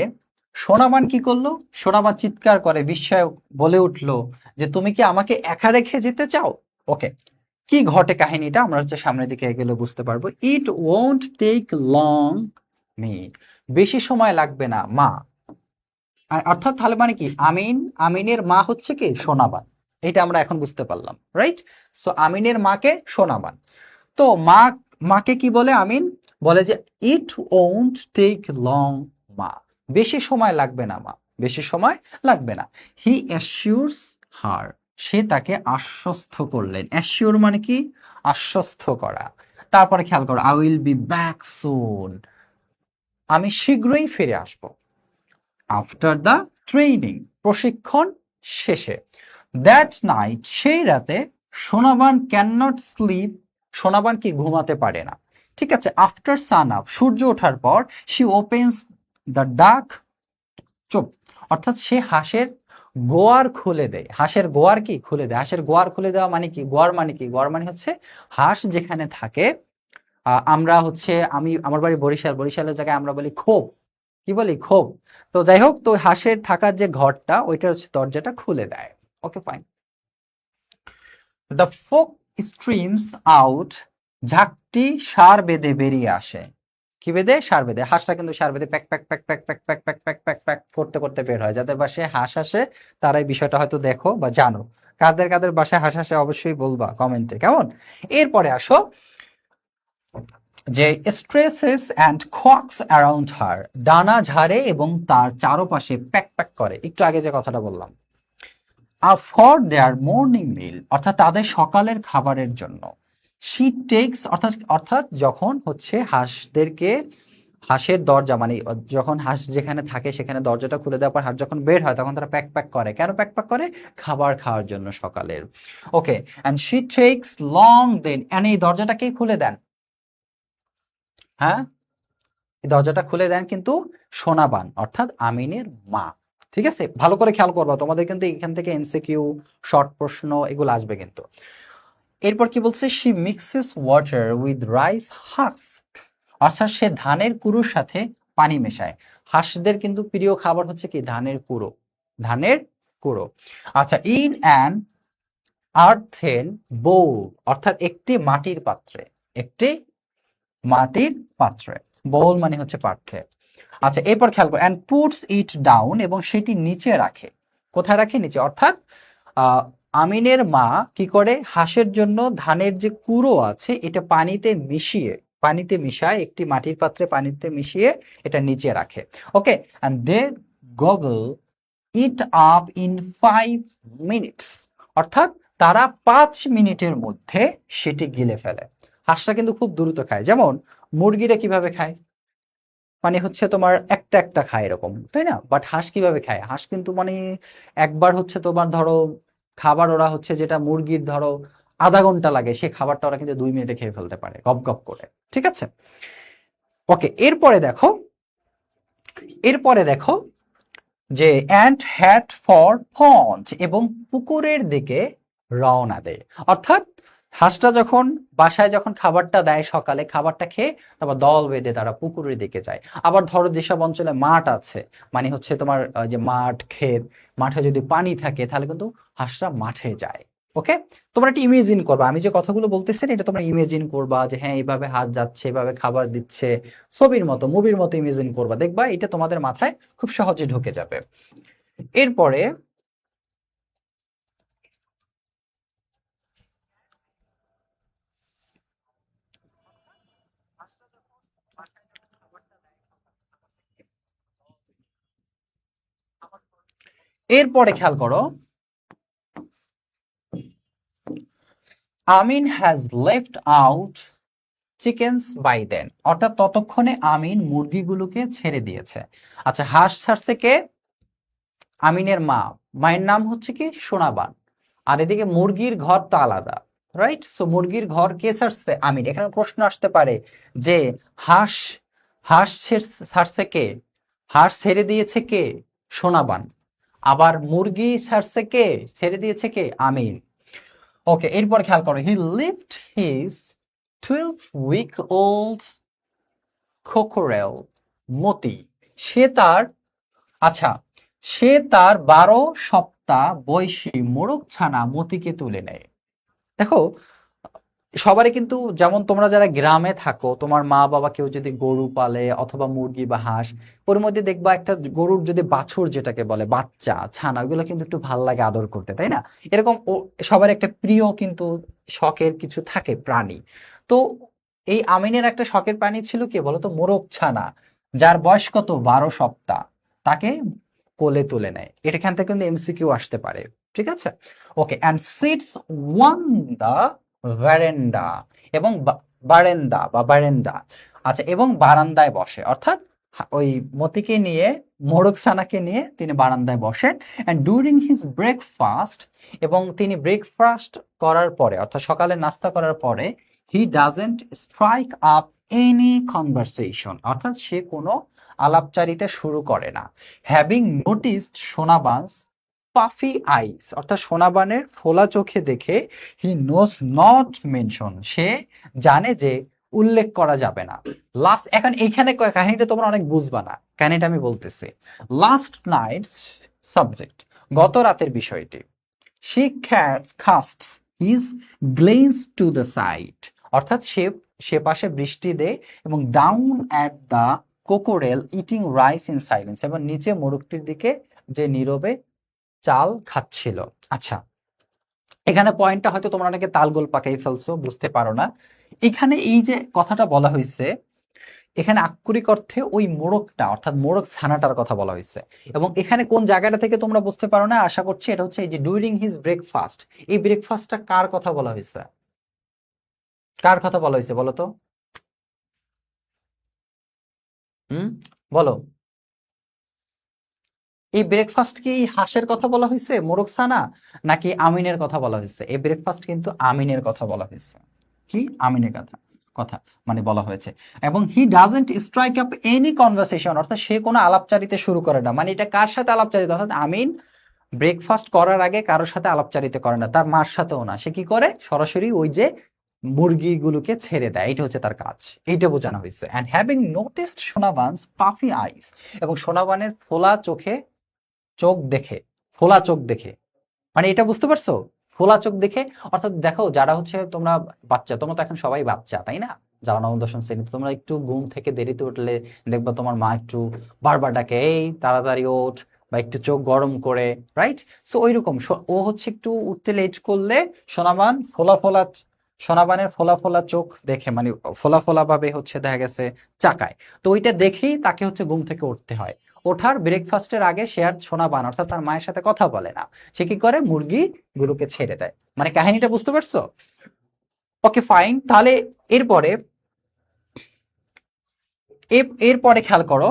সোনামান কি করলো? সোনামান চিৎকার করে বিস্ময়ে বলে উঠলো যে তুমি কি আমাকে একা রেখে যেতে চাও? ওকে, কি ঘটে কাহিনীটা আমরা হচ্ছে সামনের দিকে এগেলে বুঝতে পারবো। It won't take long me, বেশি সময় লাগবে না মা। আর অর্থাৎ তাহলে মানে কি, আমিনের মা হচ্ছে কি সোনাবান, এটা আমরা এখন বুঝতে পারলাম, রাইট? সো আমিনের মাকে সোনাবান। তো মাকে কি বলে আমিন? বলে যে ইট ওন্ট টেক লং মা, বেশি সময় লাগবে না মা, বেশি সময় লাগবে না। হি অ্যাসিউরস হার, সে তাকে আশ্বস্ত করলেন। অ্যাসিউর মানে কি? আশ্বস্ত করা। তারপরে খেয়াল করো, I will be back soon, আমি শীঘ্রই ফিরে আসব। আফটার দ্য ট্রেনিং, প্রশিক্ষণ শেষে। দ্যাট নাইট, সেই রাতে Sonaban can not slip, Sonaban কি ঘুমাতে পারে না। ঠিক আছে, আফটার সান আপ, সূর্য ওঠার পর, শি ওপেন্স দ্য ডাক, চুপ, অর্থাৎ সে হাঁসের গোয়ার খুলে দেয়। হাঁসের গোয়ার কি খুলে দেয়? হাঁসের গোয়ার খুলে দেওয়া মানে কি? গোয়ার মানে কি? গোয়ার মানে হচ্ছে হাঁস যেখানে থাকে, আমরা হচ্ছে, আমি আমার বাড়ি বরিশাল, বরিশালের জায়গায় আমরা বলি খোপ। কি বলি? খোপ। তো যাই হোক, তো হাঁসের থাকার যে ঘরটা ওইটা হচ্ছে দরজাটা খুলে দেয়। Okay fine. The flock streams out, ঝাঁকটি সার বেঁধে বেরিয়ে আসে। কি বেঁধে? সার বেঁধে। হাঁসটা কিন্তু সার বেঁধে pack pack pack pack pack pack pack pack pack pack করতে করতে বের হয়। যাদের বাসায় হাঁস আসে তারা এই বিষয়টা হয়তো দেখো বা জানো। কাদের কাদের বাসায় হাঁস আসে অবশ্যই বলবা কমেন্টে, কেমন? এরপরে আসো যে স্ট্রেসেস অ্যান্ড খোয়াক্স অ্যারাউন্ড হার, ডানা ঝাড়ে এবং তার চারপাশে প্যাক প্যাক করে। একটু আগে যে কথাটা বললাম, ফর দেয়ার মর্নিং মিল, অর্থাৎ তাদের সকালের খাবারের জন্য। শি টেক্স, অর্থাৎ অর্থাৎ যখন হচ্ছে হাঁসদেরকে, হাঁসের দরজা মানে যখন হাঁস যেখানে থাকে সেখানে দরজাটা খুলে দেওয়ার পর হাঁস যখন বের হয় তখন তারা প্যাক প্যাক করে। কেন প্যাক প্যাক করে? খাবার খাওয়ার জন্য সকালের। Okay, and she takes long then, and এই দরজাটা কে খুলে দেন? হ্যাঁ, এই দরজাটা খুলে দেন কিন্তু সোনাবান, অর্থাৎ আমিনের মা। ঠিক আছে, ভালো করে খেয়াল করবা, তোমাদের কিন্তু এখান থেকে এমসিকিউ, শর্ট প্রশ্ন এগুলো আসবে কিন্তু। এরপর কি বলছে? She mixes water with rice husk, অর্থাৎ সে ধানের কুড়োর সাথে পানি মেশায়। হাঁসদের কিন্তু প্রিয় খাবার হচ্ছে কি? ধানের কুড়ো, ধানের কুড়ো। আচ্ছা, ইন অ্যান আর্থেন বোল, অর্থাৎ একটি মাটির পাত্রে, একটি মাটির পাত্রে, বোল মানে হচ্ছে পাত্রে। আচ্ছা এরপর খেয়াল করো, অ্যান্ড পুটস ইট ডাউন, এবং সেটি নিচে রাখে। কোথায় রাখে? নিচে। অর্থাৎ আহ, আমিনের মা কি করে? হাঁসের জন্য ধানের যে কুড়ো আছে এটা পানিতে মিশিয়ে, পানিতে মিশায়, একটি মাটির পাত্রে পানিতে মিশিয়ে এটা নিচে রাখে। Okay, and they gobble it up in 5 minutes, অর্থাৎ তারা 5 মিনিটের মধ্যে সেটি গিলে ফেলে। হাঁসটা কিন্তু খুব দ্রুত খায়, যেমন মুরগিরা কিভাবে খায়, মানে হচ্ছে তোমার একটা একটা খায় এরকম, তাই না? বাট হাঁস কিভাবে খায়? হাঁস কিন্তু মানে একবার হচ্ছে তোমার ধরো খাবার ওরা হচ্ছে, যেটা মুরগির ধরো আধা ঘন্টা লাগে, সে খাবারটা ওরা কিন্তু 2 মিনিটে খেয়ে ফেলতে পারে গপ গপ করে। ঠিক আছে, ওকে। এরপরে দেখো যে অ্যান্ড হ্যাট ফর পন্ড, এবং পুকুরের দিকে রওনা দেয়। অর্থাৎ হাঁসটা যখন বাসায় যখন খাবারটা দেয় সকালে, খাবারটা খেয়ে তারপর দল বেঁধে তারা পুকুরের দিকে যায়। আবার ধরো যেসব অঞ্চলে মাঠ আছে, মানে হচ্ছে তোমার যে মাঠ ক্ষেত, মাঠে যদি পানি থাকে তাহলে কিন্তু হাঁসরা মাঠে যায়। ওকে, তোমরা একটা ইমেজিন করবা, আমি যে কথাগুলো বলতেছি না, এটা তোমরা ইমেজিন করবা যে হ্যাঁ এইভাবে হাঁস যাচ্ছে, এইভাবে খাবার দিচ্ছে, ছবির মতো, মুভির মতো ইমেজিন করবা, দেখবা এটা তোমাদের মাথায় খুব সহজে ঢুকে যাবে। এরপরে এরপরে খেয়াল করো, Amin has left out chickens by then, অর্থাৎ ততক্ষণে আমিন মুরগিগুলোকে ছেড়ে দিয়েছে। আচ্ছা, হাঁস ছাড়ছে কে? আমিনের মা। মায়ের নাম হচ্ছে কি? সোনাবান। আর এদিকে মুরগির ঘর তো আলাদা, রাইট? সো মুরগির ঘর কে ছাড়ছে? আমিন। এখানে প্রশ্ন আসতে পারে যে হাঁস হাঁস ছাড়ছে কে? হাঁস ছেড়ে দিয়েছে কে? সোনাবান। আবার মুরগি ছাড়ছে কে? ছেড়ে দিয়েছে কে? আমিন। ওকে, এরপর খেয়াল করো, হি লিফট হিজ 12 week old কোকোরেল মতি। সে তার আচ্ছা সে তার 12 সপ্তাহ বয়সী মোরগ ছানা মতিকে তুলে নেয়। দেখো, সবারই কিন্তু, যেমন তোমরা যারা গ্রামে থাকো, তোমার মা বাবা কেউ যদি গরু পালে অথবা মুরগি বা হাঁস, ওর মধ্যে দেখবা একটা গরুর যদি বাছুর, যেটাকে বলে বাচ্চা ছানা, ওইগুলো কিন্তু একটু ভাল লাগে আদর করতে, তাই না? এরকম সবার একটা প্রিয় কিন্তু শখের কিছু থাকে প্রাণী। তো এই আমিনের একটা শখের প্রাণী ছিল কি বলতো? মোরগ ছানা, যার বয়স কত? 12 সপ্তাহ। তাকে কোলে তুলে নেয়। এখান থেকে কিন্তু এমসিকিউ আসতে পারে, ঠিক আছে? ওকে, অ্যান্ড সিটস ওয়ান দা ভ্যারেন্ডা, এবং বারেন্দা বা বারেন্দা, আচ্ছা, এবং বারান্দায় বসে, অর্থাৎ ওই মতিকে নিয়ে, মোরগসানাকে নিয়ে তিনি বারান্দায় বসেন। অ্যান্ড ডুরিং হিজ ব্রেকফাস্ট, এবং তিনি ব্রেকফাস্ট করার পরে, অর্থাৎ সকালে নাস্তা করার পরে, he doesn't strike up any conversation, অর্থাৎ সে কোনো আলাপচারিতা শুরু করে না। হ্যাভিং নোটিসড সোনাবানস পাফি আইস, অর্থাৎ সোনাবানের ফোলা চোখে দেখে, হি নোস নট মেনশন, সে জানে যে উল্লেখ করা যাবে না। লাস্ট, এখন এইখানে কাহিনীটা তোমরা অনেক বুঝবা না, কাহিনীটা আমি বলতেছি। লাস্ট নাইটস সাবজেক্ট, গত রাতের বিষয়টি। She casts his glance to the side, অর্থাৎ সে পাশে বৃষ্টি দেয়, এবং down at the cockerel eating rice in silence, এবং নিচে মোরগটির দিকে যে নীরবে চাল খাচ্ছিল। আচ্ছা, এখানে পয়েন্টটা হয়তো তোমরা অনেকে তালগোল পাকাই ফেলছো, বুঝতে পারো না। এখানে এই যে কথাটা বলা হয়েছে, এখানে আক্ষরিক অর্থে ওই মোরগটা, অর্থাৎ মোরগ ছানাটার কথা বলা হয়েছে। এবং এখানে কোন জায়গাটা থেকে তোমরা বুঝতে পারো না, আশা করছি এটা হচ্ছে এই যে ডুরিং হিজ ব্রেকফাস্ট। এই ব্রেকফাস্টটা কার কথা বলা হয়েছে? কার কথা বলা হয়েছে বলো তো? হুম, বলো। এই ব্রেকফাস্ট কি এই হাঁসের কথা বলা হয়েছে, মোরগ ছানা, নাকি আমিনের কথা বলা হয়েছে? এই ব্রেকফাস্ট কিন্তু আমিনের কথা বলা হয়েছে। কি? আমিনের কথা কথা মানে বলা হয়েছে। এবং he doesn't strike up any conversation, অর্থাৎ সে কোনো আলাপচারিতা শুরু করে না। মানে এটা কার সাথে আলাপচারিতা? অর্থাৎ আমিন ব্রেকফাস্ট করার আগে কারোর সাথে আলাপচারিতা করে না, তার মার সাথেও না। সে কি করে? সরাসরি ওই যে মুরগিগুলোকে ছেড়ে দেয়, এটা হচ্ছে তার কাজ। এইটা বোঝানো হয়েছে। অ্যান্ড হ্যাভিং নোটিসড সোনাবানস পাফি আইস, এবং সোনাবানের ফোলা চোখে চোখ দেখে, ফোলা চোখ দেখে, মানে এটা বুঝতে পারছো? ফোলা চোখ দেখে, অর্থাৎ দেখো, যারা হচ্ছে তোমরা বাচ্চা, তোমরা তো এখন সবাই বাচ্চা, তাই না? যারা নবম দশম শ্রেণী, তোমরা একটু ঘুম থেকে দেরিতে উঠলে দেখবা তোমার মা একটু বারবার ডাকে, এই তাড়াতাড়ি ওঠ, বা একটু চোখ গরম করে, রাইট? সো ওইরকম ও হচ্ছে একটু উঠতে লেট করলে সোনাবান ফোলা ফোলা, সোনাবানের ফোলা ফোলা চোখ দেখে, মানে ফোলা ফোলা ভাবে হচ্ছে দেখা গেছে চাকায়। তো ওইটা দেখেই তাকে হচ্ছে ঘুম থেকে উঠতে হয়। ওঠার ব্রেকফাস্টের আগে সে আর সোনাবান, অর্থাৎ তার মায়ের সাথে কথা বলে না। সে কি করে? মুরগি গুলোকে ছেড়ে দেয়। মানে কাহিনীটা বুঝতে পারছো? ওকে, ফাইন। তাহলে এরপরে এরপরে খেয়াল করো,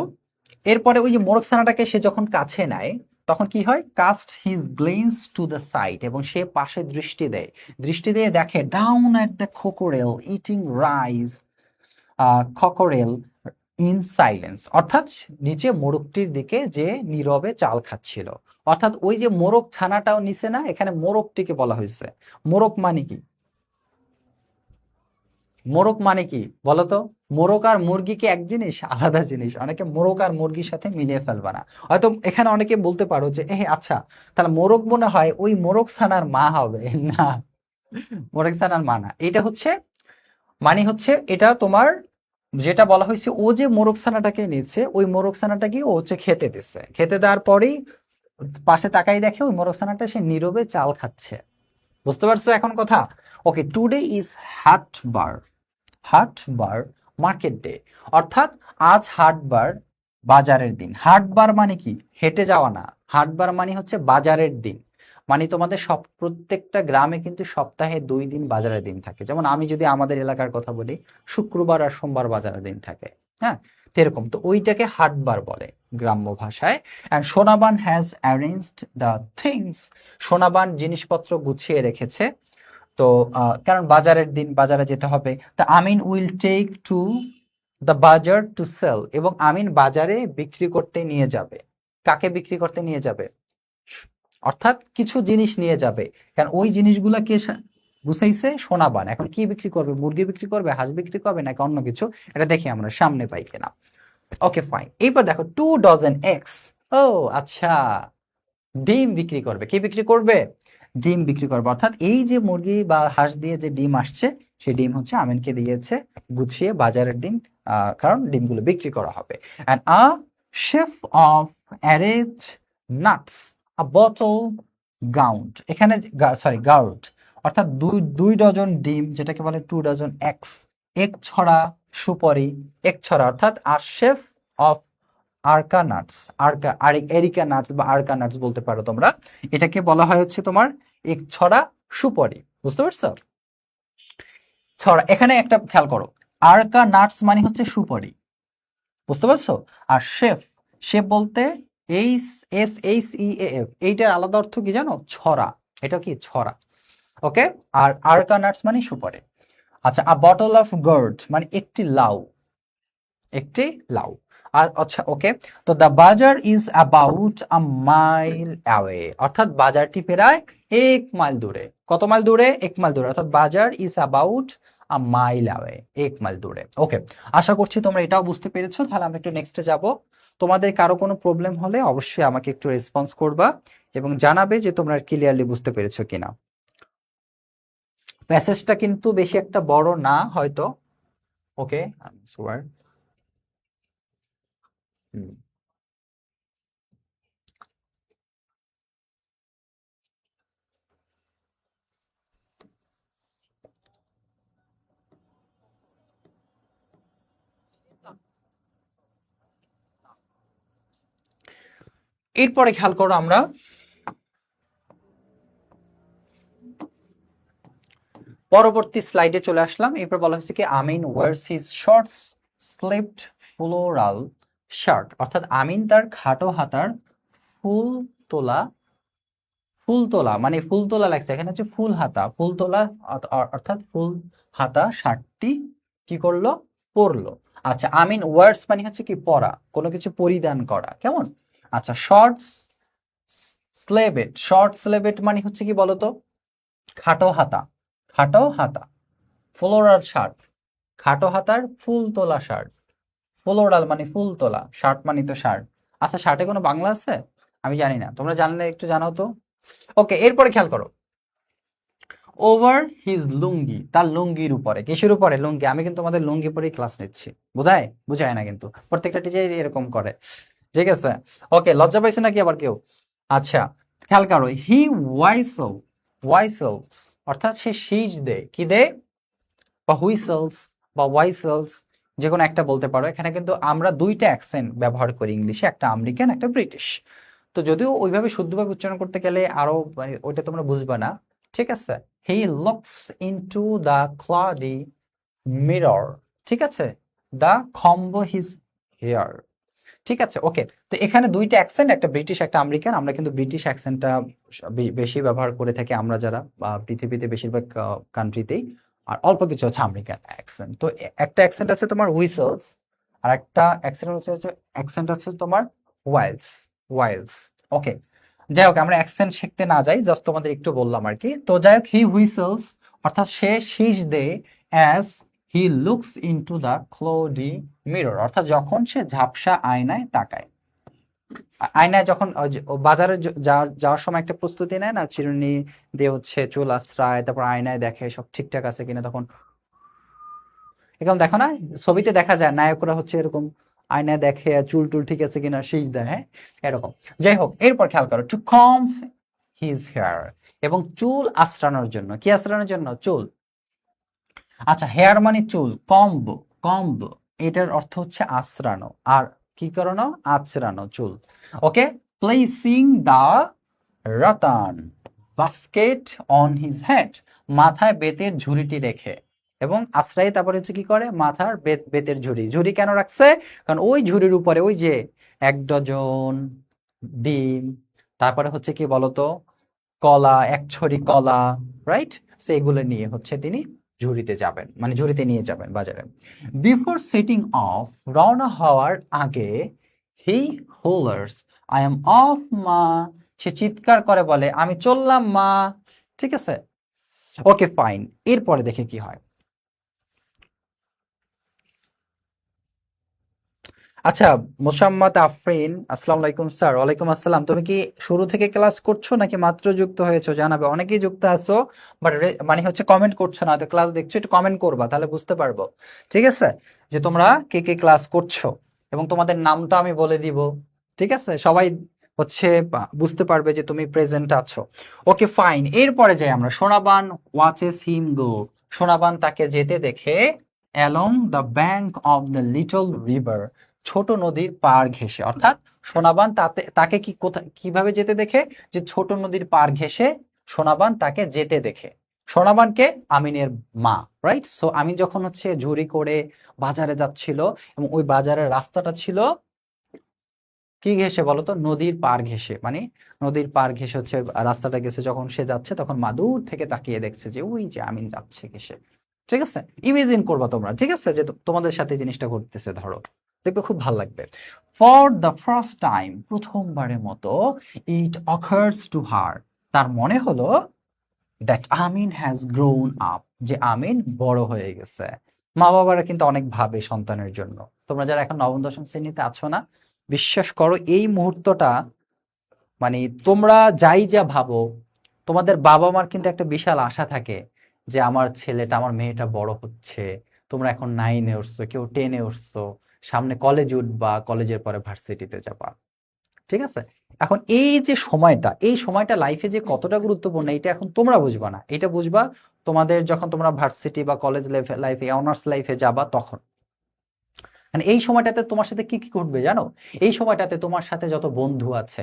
এরপরে ওই যে মোরগ ছানাটাকে সে যখন কাছে নেয়, তখন কি হয়? Cast his glance to the side, এবং সে পাশে দৃষ্টি দেয়। দৃষ্টি দিয়ে দেখে down at the cockerel eating rice, cockerel in silence, অর্থাৎ নিচে মোরগটির দিকে যে নীরবে চাল খাচ্ছিল। অর্থাৎ ওই যে মোরগ ছানাটাও নিচে না, এখানে মোরগটিকে বলা হয়েছে। মোরগ মানে কি? মোরগ মানে কি বলতো? মোরগ আর মুরগি কি এক জিনিস? আলাদা জিনিস। অনেকে মোরগ আর মুরগির সাথে মিলিয়ে ফেলবা না। হয়তো এখানে অনেকে বলতে পারো যে আচ্ছা, তাহলে মোরগ মনে হয় ওই মোরগ ছানার মা হবে। না, মোরগ ছানার মা না। এটা হচ্ছে, মানে হচ্ছে এটা তোমার যেটা বলা হয়েছে, ও যে মোরগছানাটাকে নিচ্ছে, ওই মোরগছানাটাকে ও হচ্ছে খেতে দিচ্ছে। খেতে দেওয়ার পরেই পাশে তাকাই দেখে ওই মোরগছানাটা সে নীরবে চাল খাচ্ছে। বুঝতে পারছো এখন কথা? ওকে, টুডে ইজ হাটবার, হাটবার মার্কেট ডে, অর্থাৎ আজ হাটবার বাজারের দিন। হাটবার মানে কি? হেঁটে যাওয়া না, হাটবার মানে হচ্ছে বাজারের দিন। মানে তোমাদের প্রত্যেকটা গ্রামে কিন্তু সপ্তাহে 2 দিন বাজারের দিন থাকে। যেমন আমি যদি আমাদের এলাকার কথা বলি, শুক্রবার আর সোমবার বাজারের দিন থাকে। হ্যাঁ, তো এরকম, তো ওইটাকে হাটবার বলে গ্রাম্য ভাষায়। And Sonaban has arranged the things, Sonaban জিনিসপত্র গুছিয়ে রেখেছে। তো কারণ বাজারের দিন বাজারে যেতে হবে, তা আমিন উইল টেক টু দ্য বাজার টু সেল, এবং আমিন বাজারে বিক্রি করতে নিয়ে যাবে। কাকে বিক্রি করতে নিয়ে যাবে? অর্থাৎ কিছু জিনিস নিয়ে যাবে, কারণ ওই জিনিসগুলা কে গুছাইছে? সোনাবান। এখন কি বিক্রি করবে? মুরগি বিক্রি করবে, হাঁস বিক্রি করবে, নাকি অন্য কিছু? এটা দেখি আমরা সামনে পাই কিনা। ওকে ফাইন, এইবার দেখো 2 ডজন এগস। ও আচ্ছা, ডিম বিক্রি করবে। কি বিক্রি করবে? ডিম বিক্রি করবে। অর্থাৎ এই যে মুরগি বা হাঁস দিয়ে যে ডিম আসছে, সেই ডিম হচ্ছে আমিনকে দিয়েছে গুছিয়ে বাজারের দিন, কারণ ডিমগুলো বিক্রি করা হবে। And a sheaf of areca nuts a bottle gourd, এখানে সরি গাউড, অর্থাৎ দুই ডজন ডিম, যেটাকে বলে 2 ডজন এগস, এক ছড়া সুপারি, এক ছড়া, অর্থাৎ a sheaf of areca nuts, areca nuts বা আরকা নাটস বলতে পারো তোমরা। এটাকে বলা হয় হচ্ছে তোমার এক ছড়া সুপারি। বুঝতে পারছো? ছড়া, এখানে একটা খেয়াল করো, আরকা নাটস মানে হচ্ছে সুপারি। বুঝতে পারছো? আর শেফ, শেফ বলতে SHEAF, এইটার আলাদা অর্থ কি জানো? ছড়া। এটা কি? ছড়া। ওকে। আর আরকা নাটস মানে সুপারি। আচ্ছা, আ বটল অফ গর্ড মানে একটি লাউ, একটি লাউ। আর আচ্ছা ওকে, তো দ্য বাজার is about a mile away, অর্থাৎ বাজারটি প্রায় 1 মাইল দূরে। কত মাইল দূরে? 1 মাইল দূরে। অর্থাৎ বাজার is about a mile away, 1 mile দূরে। ওকে, আশা করছি তোমরা এটাও বুঝতে পেরেছো। তাহলে আমরা একটু নেক্সটে যাব। তোমাদের কারো কোনো প্রবলেম হলে অবশ্যই আমাকে একটু রেসপন্স করবা এবং জানাবে যে তোমরা ক্লিয়ারলি বুঝতে পেরেছো কিনা। প্যাসেজটা কিন্তু বেশি একটা বড় না হয়তো। ওকে, হুম। এরপরে খেয়াল করো, আমরা পরবর্তী স্লাইডে চলে আসলাম। এরপর বলা হচ্ছে কি, Amin wears his shorts sleeved floral shirt, অর্থাৎ আমিন তার খাটো হাতার ফুল তোলা, ফুল তোলা মানে ফুল তোলা লাগছে, এখানে হচ্ছে ফুল হাতা, ফুল তোলা, অর্থাৎ ফুল হাতা শার্টটি কি করলো? পরলো। আচ্ছা, আমিন ওয়ার্স মানে হচ্ছে কি? পরা, কোনো কিছু পরিধান করা, কেমন? আচ্ছা, শর্টস স্লেভেট, শর্ট স্লেভেট মানে হচ্ছে কি বলতো? খাটো হাতা, খাটো হাতা। ফ্লোরাল শার্ট, খাটো হাতার ফুল তোলা শার্ট। ফ্লোরাল মানে ফুল তোলা, শার্ট মানে তো শার্ট। আচ্ছা, শার্টে কোনো বাংলা আছে? আমি জানি না, তোমরা জানলে একটু জানাও তো। ওকে, এরপরে খেয়াল করো, ওভার হিজ লুঙ্গি, তার লুঙ্গির উপরে। কিসের উপরে? লুঙ্গি। আমি কিন্তু তোমাদের লুঙ্গি পরেই ক্লাস নিচ্ছি, বোঝায়? বুঝায় না কিন্তু, প্রত্যেকটা টিচার এরকম করে। ঠিক আছে, ওকে, লজ্জা পাইছে নাকি আবার কেউ? আচ্ছা, খেয়াল করো, হি ওয়াইসেলস, অর্থাৎ সে শীষ দেয়। কি দেয়? বা হুইসেলস বা ওয়াইসেলস, যে কোনো একটা বলতে পারো। এখানে কিন্তু আমরা দুইটা অ্যাকসেন্ট ব্যবহার করি ইংলিশে, একটা আমেরিকান, একটা ব্রিটিশ। তো যদিও ওইভাবে শুদ্ধভাবে উচ্চারণ করতে গেলে আরো ওইটা তোমরা বুঝবে না। ঠিক আছে, হি looks into the cloudy mirror, ঠিক আছে, দ্য কম্বো হিজ হেয়ার। ঠিক আছে, ওকে। তো এখানে দুইটা অ্যাকসেন্ট, একটা ব্রিটিশ একটা আমেরিকান। আমরা কিন্তু ব্রিটিশ অ্যাকসেন্টটা বেশি ব্যবহার করে থাকি আমরা যারা, বা পৃথিবীতে বেশিরভাগ কান্ট্রিতেই। আর অল্প কিছু হচ্ছে আমেরিকান অ্যাকসেন্ট। তো একটা অ্যাকসেন্ট আছে তোমার হুইসেলস, আর একটা অ্যাকসেন্ট আছে তোমার ওয়াইলস, ওয়াইলস। ওকে, যাই হোক, আমরা অ্যাকসেন্ট শিখতে না যাই, জাস্ট তোমাদের একটু বললাম আর কি। তো যাই হোক, হি হুইসেলস, অর্থাৎ সে শীষ দেয়, as he looks into the cloudy mirror, অর্থাৎ যখন সে ঝাপসা আয়নায় তাকায়। আয়নায় যখন ও বাজারে যাওয়ার সময় একটা প্রস্তুতি নেয় না, চিরুনি দিয়ে হচ্ছে চুল আশ্রায়, তারপর আয়নায় দেখে সব ঠিকঠাক আছে কিনা, তখন এরকম দেখো না, ছবিতে দেখা যায় নায়করা হচ্ছে এরকম আয়নায় দেখে চুল টুল ঠিক আছে কিনা শীষ দেয়, হ্যাঁ, এরকম। যাই হোক, এরপর খেয়াল করো, টু কম্ব হিজ হেয়ার, এবং চুল আশ্রানোর জন্য। কি আশ্রানোর জন্য? চুল। আচ্ছা, হেয়ার মানে চুল, কম্ব, কম্ব এটার অর্থ হচ্ছে আশ্রানো, আর কি করানো? আঁচড়ানো চুল। Okay, placing the rattan basket on his head, মাথায় বেতের ঝুড়িটি রেখে। এবং আশ্রাই তারপরে হচ্ছে কি করে, মাথার বেতের ঝুড়ি, ঝুড়ি কেন রাখছে, কারণ ওই ঝুড়ির উপরে ওই যে 1 ডজন ডিম, তারপরে হচ্ছে কি বলতো কলা, 1 ছড়ি কলা, রাইট? সো এগুলো নিয়ে হচ্ছে তিনি ঝুড়িতে যাবেন, মানে ঝুড়িতে নিয়ে যাবেন বাজারে। বিফোর সেটিং অফ, রওনা হওয়ার আগে, হি হোলার্স, আই এম অফ মা, সে চিৎকার করে বলে আমি চললাম মা। ঠিক আছে, ওকে ফাইন। এরপরে দেখে কি হয়। আচ্ছা, মোসাম্মদ আফরিন, আসসালামু আলাইকুম স্যার। ওয়ালাইকুম আসসালাম। তুমি কি শুরু থেকে ক্লাস করছো নাকি মাত্র যুক্ত হয়েছো? জানাবে, অনেকেই যুক্ত আছো বাট মানে হচ্ছে কমেন্ট করছো না, তো ক্লাস দেখছো, একটু কমেন্ট করবা তাহলে বুঝতে পারবো। ঠিক আছে, যে তোমরা কে কে ক্লাস করছো, এবং তোমাদের নামটা আমি বলে দিব। ঠিক আছে, সবাই হচ্ছে বুঝতে পারবে যে তুমি প্রেজেন্ট আছো। ওকে ফাইন, এরপরে যাই আমরা। সোনাবান ওয়াচেস হিম গো, সোনাবান তাকে যেতে দেখে along the bank of the little river, ছোট নদীর পাড় ঘেঁষে। অর্থাৎ সোনাবান তাকে কি কোথায় কিভাবে যেতে দেখে, যে ছোট নদীর পাড় ঘেঁষে সোনাবান তাকে যেতে দেখে। সোনাবানকে আমিনের মা, রাইট? সো আমিন যখন হচ্ছে ঝুড়ি করে বাজারে যাচ্ছিল, এবং ওই বাজারের রাস্তাটা ছিল কি ঘেঁষে বলতো, নদীর পাড় ঘেঁষে, মানে নদীর পাড় ঘেঁষে হচ্ছে রাস্তাটা গেছে। যখন সে যাচ্ছে তখন মা দূর থেকে তাকিয়ে দেখছে যে ওই যে আমিন যাচ্ছে ঘেঁষে। ঠিক আছে, ইমেজিন করবা তোমরা। ঠিক আছে, যে তোমাদের সাথে জিনিসটা ঘটতেছে, ধরো, দেখবে খুব ভালো লাগবে। ফর দ্য ফার্স্ট টাইম, প্রথমবারের মতো, ইট অকার্স টু হার, তার মনে হলো that Amin has grown up, যে আমিন বড় হয়ে গেছে। মা বাবারা কিন্তু অনেক ভাবে সন্তানের জন্য। তোমরা যারা এখন নবম দশম শ্রেণীতে আছো না, বিশ্বাস করো এই মুহূর্তটা, মানে তোমরা যাই যা ভাবো, তোমাদের বাবা মার কিন্তু একটা বিশাল আশা থাকে যে আমার ছেলেটা, আমার মেয়েটা বড় হচ্ছে। তোমরা এখন 9-এ উঠছো, কেউ 10-এ উঠছো, সামনে কলেজ উঠবা, কলেজের পরে ভার্সিটিতে যাবা। ঠিক আছে, এখন এই যে সময়টা, এই সময়টা লাইফে যে কতটা গুরুত্বপূর্ণ, এটা এখন তোমরা বুঝবা না, এটা বুঝবা তোমাদের যখন তোমরা ভার্সিটি বা কলেজ লাইফে, অনার্স লাইফে যাবা তখন। মানে এই সময়টাতে তোমার সাথে কি কি ঘটবে জানো? এই সময়টাতে তোমার সাথে যত বন্ধু আছে,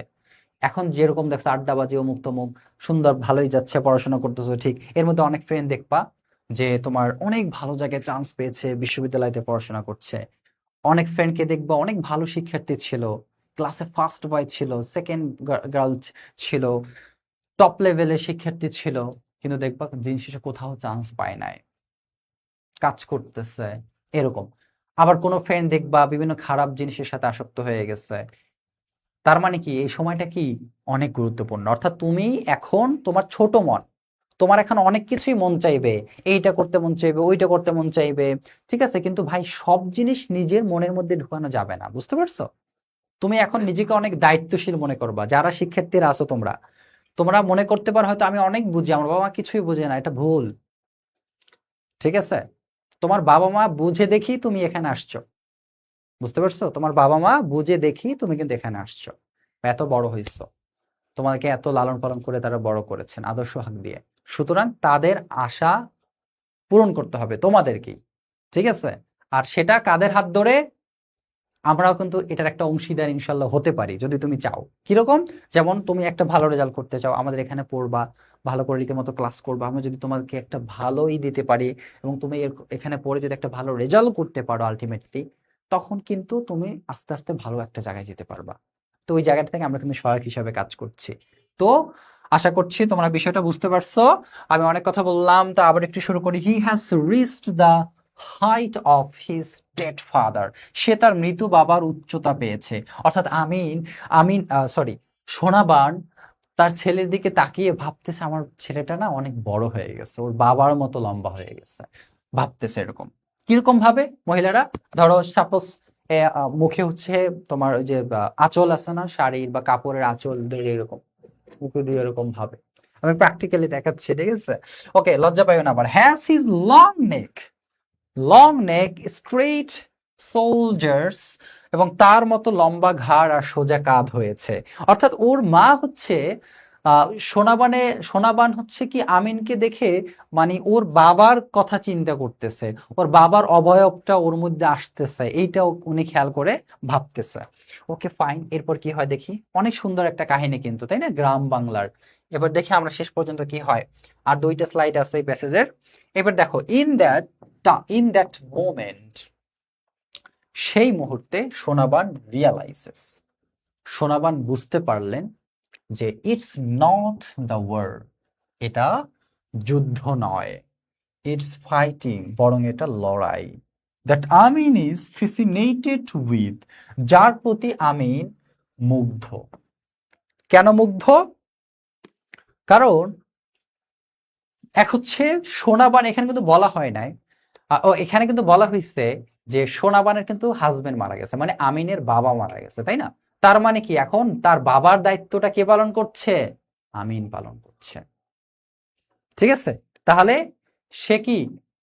এখন যেরকম দেখছো আড্ডাবাজি অমুক তমুক, সুন্দর ভালোই যাচ্ছে, পড়াশোনা করতেছো, ঠিক, এর মধ্যে অনেক ফ্রেন্ড দেখবা যে তোমার অনেক ভালো জায়গায় চান্স পেয়েছে, বিশ্ববিদ্যালয়তে পড়াশোনা করছে। অনেক ফ্রেন্ডকে দেখবা অনেক ভালো শিক্ষার্থী ছিল, ক্লাসে ফার্স্ট বয় ছিল, সেকেন্ড গার্ল ছিল, টপ লেভেলের শিক্ষার্থী ছিল, কিন্তু দেখবা দিন শেষে কোথাও চান্স পায় নাই, কাজ করতেছে, এরকম। আবার কোনো ফ্রেন্ড দেখবা বিভিন্ন খারাপ জিনিসের সাথে আসক্ত হয়ে গেছে। তার মানে কি এই সময়টা কি অনেক গুরুত্বপূর্ণ। অর্থাৎ তুমি এখন তোমার ছোট মন, তোমার এখন অনেক কিছুই মন চাইবে, এইটা করতে মন চাইবে, ওইটা করতে মন চাইবে। ঠিক আছে, কিন্তু ভাই সব জিনিস নিজের মনের মধ্যে ঢুকানো যাবে না, বুঝতে পারছো? তুমি এখন নিজেকে অনেক দায়িত্বশীল মনে করবা। যারা শিক্ষার্থীরা আছো তোমরা, তোমরা মনে করতে পারো হয়তো আমি অনেক বুঝি, আমার বাবা মা কিছুই বুঝে না, এটা ভুল। ঠিক আছে, তোমার বাবা মা বুঝে দেখি তুমি এখানে আসছো, বুঝতে পারছো? তোমার বাবা মা বুঝে দেখি তুমি কিন্তু এখানে আসছো, এত বড় হইছো, তোমাকে এত লালন পালন করে তারা বড় করেছেন আদর্শ হাক দিয়ে। সুতরাং তাদের আশা পূরণ করতে হবে তোমাদেরকেই। ঠিক আছে, আর সেটা কাদের হাত ধরে, আমরাও কিন্তু এটার একটা অংশীদার ইনশাল্লাহ হতে পারি যদি তুমি চাও। কিরকম? যেমন তুমি একটা ভালো রেজাল্ট করতে চাও, আমাদের এখানে পড়বা, ভালো করে রীতিমতো ক্লাস করবা, আমরা যদি তোমাকে একটা ভালোই দিতে পারি, এবং তুমি এখানে পড়ে যদি একটা ভালো রেজাল্ট করতে পারো আলটিমেটলি, তখন কিন্তু তুমি আস্তে আস্তে ভালো একটা জায়গায় যেতে পারবা। তো ওই জায়গাটা থেকে আমরা কিন্তু সহায়ক হিসাবে কাজ করছি। তো আশা করছি তোমরা বিষয়টা বুঝতে পারছো। আমি অনেক কথা বললাম, তো আবার একটু শুরু করি। He has reached the height of his dead father, সে তার মৃত্যু বাবার উচ্চতা পেয়েছে। অর্থাৎ আমিন, সরি, সোনাবান তার ছেলের দিকে তাকিয়ে ভাবতেছে আমার ছেলেটা না অনেক বড় হয়ে গেছে, ওর বাবার মতো লম্বা হয়ে গেছে, ভাবতেছে এরকম। কিরকম ভাবে মহিলারা, ধরো সাপোজ মুখে হচ্ছে তোমার ওই যে আঁচল আছে না, শাড়ির বা কাপড়ের আঁচল দিয়ে এরকম মুখে দিয়ে এরকম ভাবে। আমি প্র্যাকটিক্যালি দেখাচ্ছি, ঠিক আছে? ওকে, লজ্জা পাইও না। আবার has his long neck straight soldiers, এবং তার মতো লম্বা ঘাড় আর সোজা কাঁধ হয়েছে। অর্থাৎ ওর মা হচ্ছে সোনাবান হচ্ছে কি আমিনকে দেখে মানে ওর বাবার কথা চিন্তা করতেছে, ওর বাবার অবয়বটা ওর মধ্যে আসতেছে, এইটাও উনি খেয়াল করে ভাবতেছে। ওকে ফাইন, এরপর কি হয় দেখি। অনেক সুন্দর একটা কাহিনী কিন্তু, তাই না, গ্রাম বাংলার। এবার দেখি আমরা শেষ পর্যন্ত কি হয়। আর 2টা স্লাইড আছে এই প্যাসেজের। এবার দেখো, ইন দ্যাট মোমেন্ট, সেই মুহূর্তে সোনাবান রিয়ালাইজেস, সোনাবান বুঝতে পারলেন যে ইটস নট দ্য ওয়ার, এটা যুদ্ধ নয়, ইটস ফাইটিং, বরং এটা লড়াই। That Amin is fascinated with, যার প্রতি আমিন মুগ্ধ। কেন মুগ্ধ? কারণ এক হচ্ছে সোনাবান, এখানে কিন্তু বলা হয় নাই, এখানে কিন্তু বলা হয়েছে যে সোনাবানের কিন্তু হাজবেন্ড মারা গেছে, মানে আমিনের বাবা মারা গেছে, তাই না? তার মানে কি এখন তার বাবার দায়িত্বটা কে পালন করছে? আমিন পালন করছে। ঠিক আছে, তাহলে সে কি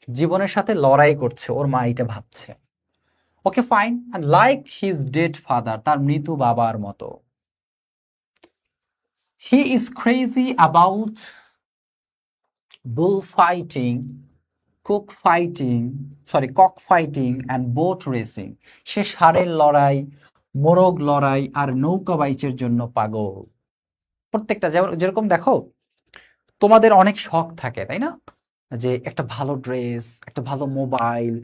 জীবনের সাথে লড়াই করছে, ওর মা এটা ভাবছে। Okay fine, like his dead father, তার মৃত বাবার মতো। He is crazy about bull fighting, cock fighting and boat racing. সে ষাঁড়ের লড়াই, মোরগ লড়াই আর নৌকা বাইচের জন্য পাগল। প্রত্যেকটা যেরকম দেখো, তোমাদের অনেক শখ থাকে, তাই না, যে একটা ভালো ড্রেস, একটা ভালো মোবাইল,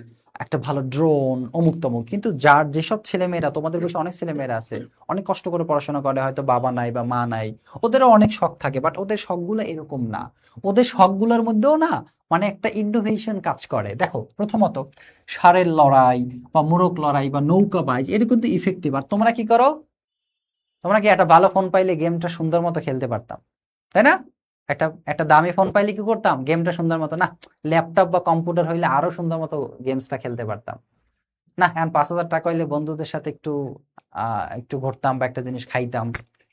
একটা ভালো ড্রোন, অমুক তমুক। কিন্তু যার যেসব ছেলেমেয়েরা, তোমাদের বয়সে অনেক ছেলেমেয়েরা আছে, অনেক কষ্ট করে পড়াশোনা করে, হয়তো বাবা নাই বা মা নাই, ওদেরও অনেক শখ থাকে, বাট ওদের শখগুলো এরকম না। ওদের শখগুলোর মধ্যেও না মানে একটা ইনোভেশন কাজ করে। দেখো, প্রথমত ষাঁড়ের লড়াই বা মোরগ লড়াই বা নৌকা বাইচ, এটা কিন্তু ইফেক্টিভ। আর তোমরা কি করো? তোমরা কি একটা ভালো ফোন পাইলে গেমটা সুন্দর মতো খেলতে পারতাম, তাই না? একটা একটা দামি ফোন পাইলে কি করতাম? গেমটা সুন্দর মতো, না ল্যাপটপ বা কম্পিউটার হইলে আরো সুন্দর মতো গেমসটা খেলতে পারতাম। না এখন 5,000 টাকা হইলে বন্ধুদের সাথে একটু ঘুরতাম বা একটা জিনিস খাইতাম,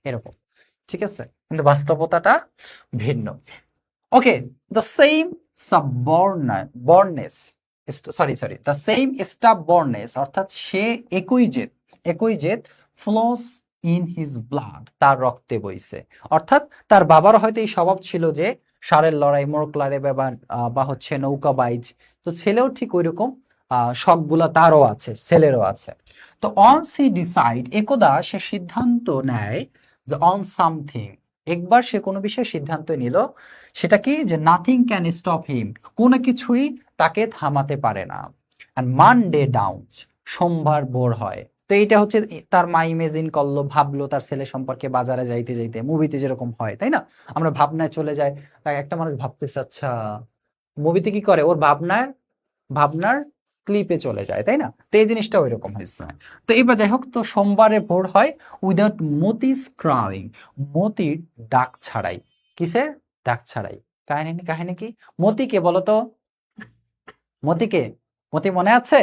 এরকম। ঠিক আছে, কিন্তু বাস্তবতাটা ভিন্ন। ওকে, দ্য সেম বর্নেস, দ্য সেম বর্নেস, অর্থাৎ সে একই জেদ ফ্লোস ইন হিজ ব্লাড, তার রক্তে বইছে। অর্থাৎ তার বাবার হয়তো এই স্বভাব ছিল যে ষাঁড়ের লড়াই, মোরগ লড়াই বা হচ্ছে নৌকা বাইচ, তো ছেলেও ঠিক ওইরকম শখগুলা তারও আছে, ছেলেরও আছে। তো অনস হি ডিসাইড, একদা সে সিদ্ধান্ত নেয় যে অন সামথিং, একবার সে কোনো বিষয়ে সিদ্ধান্ত নিল, সেটা কি, যে নাথিং ক্যান স্টপ হিম, কোনো কিছুই তাকে থামাতে পারে না। আর মানডে ডাউনস, সোমবার ভোর হয়। তো এইটা হচ্ছে তার মা ইমেজিন করলো, ভাবলো তার ছেলে সম্পর্কে বাজারে যাইতে যাইতে, মুভিতে যেরকম হয়, তাই না, আমরা ভাবনায় চলে যাই। একটা মানুষ ভাবতেছে, আচ্ছা মুভিতে কি করে, ওর ভাবনার ক্লিপে চলে যায়, তাই না? তো এই জিনিসটা ওইরকম হয়েছে। তো এবার যাই হোক, তো সোমবারে ভোর হয় উইদাউট মতিস ক্রাউইং, মতির ডাক ছাড়াই। কিসের ডাক ছাড়াই? কাহিনী কি? মতিকে বলতো, মতিকে, মতি মনে আছে?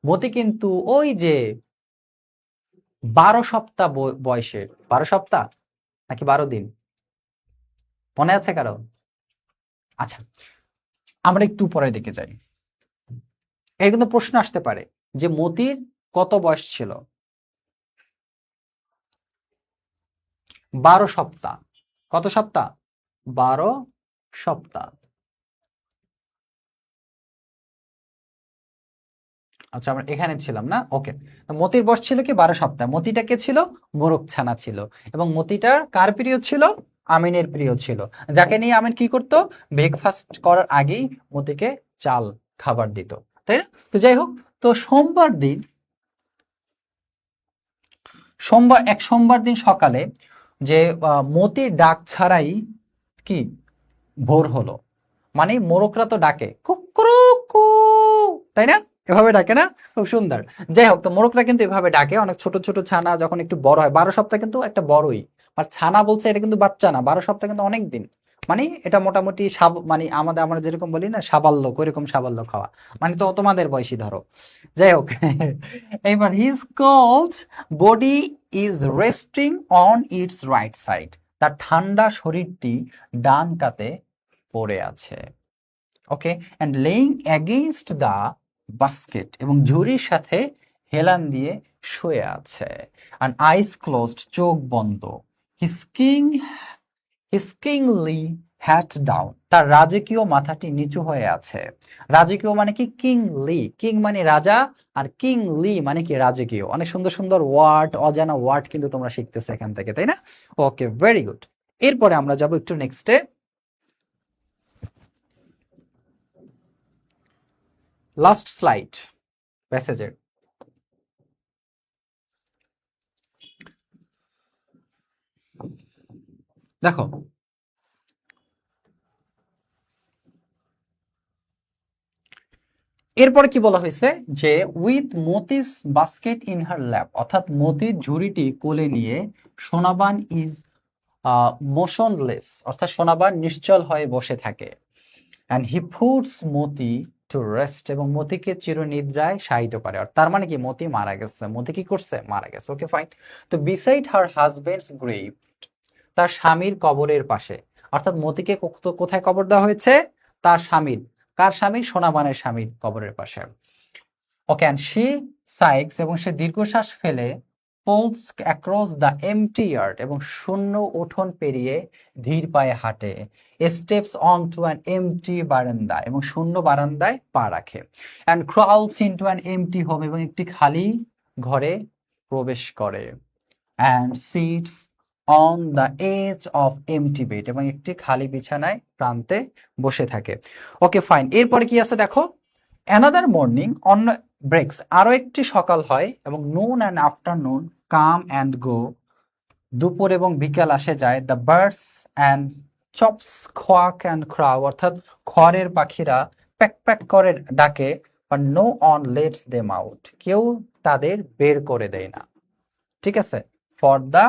মতি কিন্তু ওই যে 12 সপ্তাহ বয়সের, 12 সপ্তাহ নাকি 12 দিন, মনে আছে কারো? আচ্ছা, আমরা একটু পরের দিকে যাই। এই কিন্তু প্রশ্ন আসতে পারে যে মতির কত বয়স ছিল? 12 সপ্তাহ। কত সপ্তাহ? 12 সপ্তাহ। আচ্ছা, আমরা এখানে ছিলাম না, ওকে। মতির বয়স ছিল কি 12 সপ্তাহ। মতিটা কে ছিল? মোরগ ছানা ছিল। এবং মতিটার কার প্রিয় ছিল? আমিনের প্রিয় ছিল, যাকে নিয়ে আমিন কি করতো, ব্রেকফাস্ট করার আগেই মতিকে চাল খাবার দিত, তাই না? তো যাই হোক, তো সোমবার দিন সকালে যে মতির ডাক ছাড়াই কি ভোর হলো, মানে মোরগরা তো ডাকে কুকুরুকু, তাই না? এভাবে ডাকে না? খুব সুন্দর। যাই হোক, তো মোরগরা কিন্তু এভাবে ডাকে। অনেক ছোট ছোট ছানা যখন একটু বড় হয়, 12 সপ্তাহ কিন্তু একটা বড়ই, আর ছানা বলছে, এটা কিন্তু বাচ্চা না, 12 সপ্তাহ কিন্তু অনেক দিন। মানে এটা মোটামুটি মানে আমরা যেরকম বলি না সাবাল্য, ওইরকম সাবাল্য খাওয়া, মানে তো তোমাদের বয়সী ধরো। যাই হোক, এবার his cold body is resting on its right side, তার ঠান্ডা শরীরটি ডান কাতে পড়ে আছে। Okay, and laying against the basket, এবং ঝুড়ির সাথে হেলান দিয়ে শুয়ে আছে। অ্যান্ড আইস ক্লোজড, চোখ বন্ধ। His king his kingly hat down, তার রাজকীয় মাথাটি নিচু হয়ে আছে। রাজকীয় মানে কি? কিংলি, কিং মানে রাজা, আর কিংলি মানে কি? রাজকীয়। অনেক সুন্দর সুন্দর ওয়ার্ড, অজানা ওয়ার্ড কিন্তু তোমরা শিখতেছো এখান থেকে, তাই না? ওকে, ভেরি গুড। এরপরে আমরা যাব একটু নেক্সটে, লাস্ট স্লাইড প্যাসেজের। দেখো, এরপরে কি বলা হয়েছে যে with Moti's basket in her lap, অর্থাৎ মতির ঝুড়িটি কোলে নিয়ে সোনাবান ইজ মোশনলেস, অর্থাৎ সোনাবান নিশ্চল হয়ে বসে থাকে। And he puts Moti to rest, এবং মতিকে চিরনিদ্রায় শায়িত করে। আর তার মানে কি? মতি মারা গেছে। মতি কি করছে? মারা গেছে। ওকে, ফাইন। তো বিসাইড হার হাজবেন্ডস গ্রেভ, তার স্বামীর কবরের পাশে, অর্থাৎ মতিকে কোথায় কবর দেওয়া হয়েছে? তার স্বামীর। কার স্বামীর? সোনাবানের স্বামীর কবরের পাশে। ওকে, অ্যান্ড শি সাইক্স, এবং সে দীর্ঘশ্বাস ফেলে, plods across the empty yard, এবং শূন্য উঠোন পেরিয়ে ধীর পায়ে হাঁটে, steps on to an empty veranda, এবং শূন্য বারান্দায় পা রাখে, and crawls into an empty home, এবং একটি খালি ঘরে প্রবেশ করে, and sits on the edge of empty bed, এবং একটি খালি বিছানায় প্রান্তে বসে থাকে। Okay, fine. এরপরে কি আছে দেখো, অ্যানাদার মর্নিং অন্য ব্রেকস, আরো একটি সকাল হয়, এবং noon and afternoon come and go, দুপুর এবং বিকাল আসে যায়, দ্য বার্ডস অ্যান্ড চপস খোয়াক অ্যান্ড ক্রাউ, অর্থাৎ খড়ের পাখিরা প্যাক প্যাক করে ডাকে, but no one lets them out, কেউ তাদের বের করে দেয় না। ঠিক আছে, ফর দ্য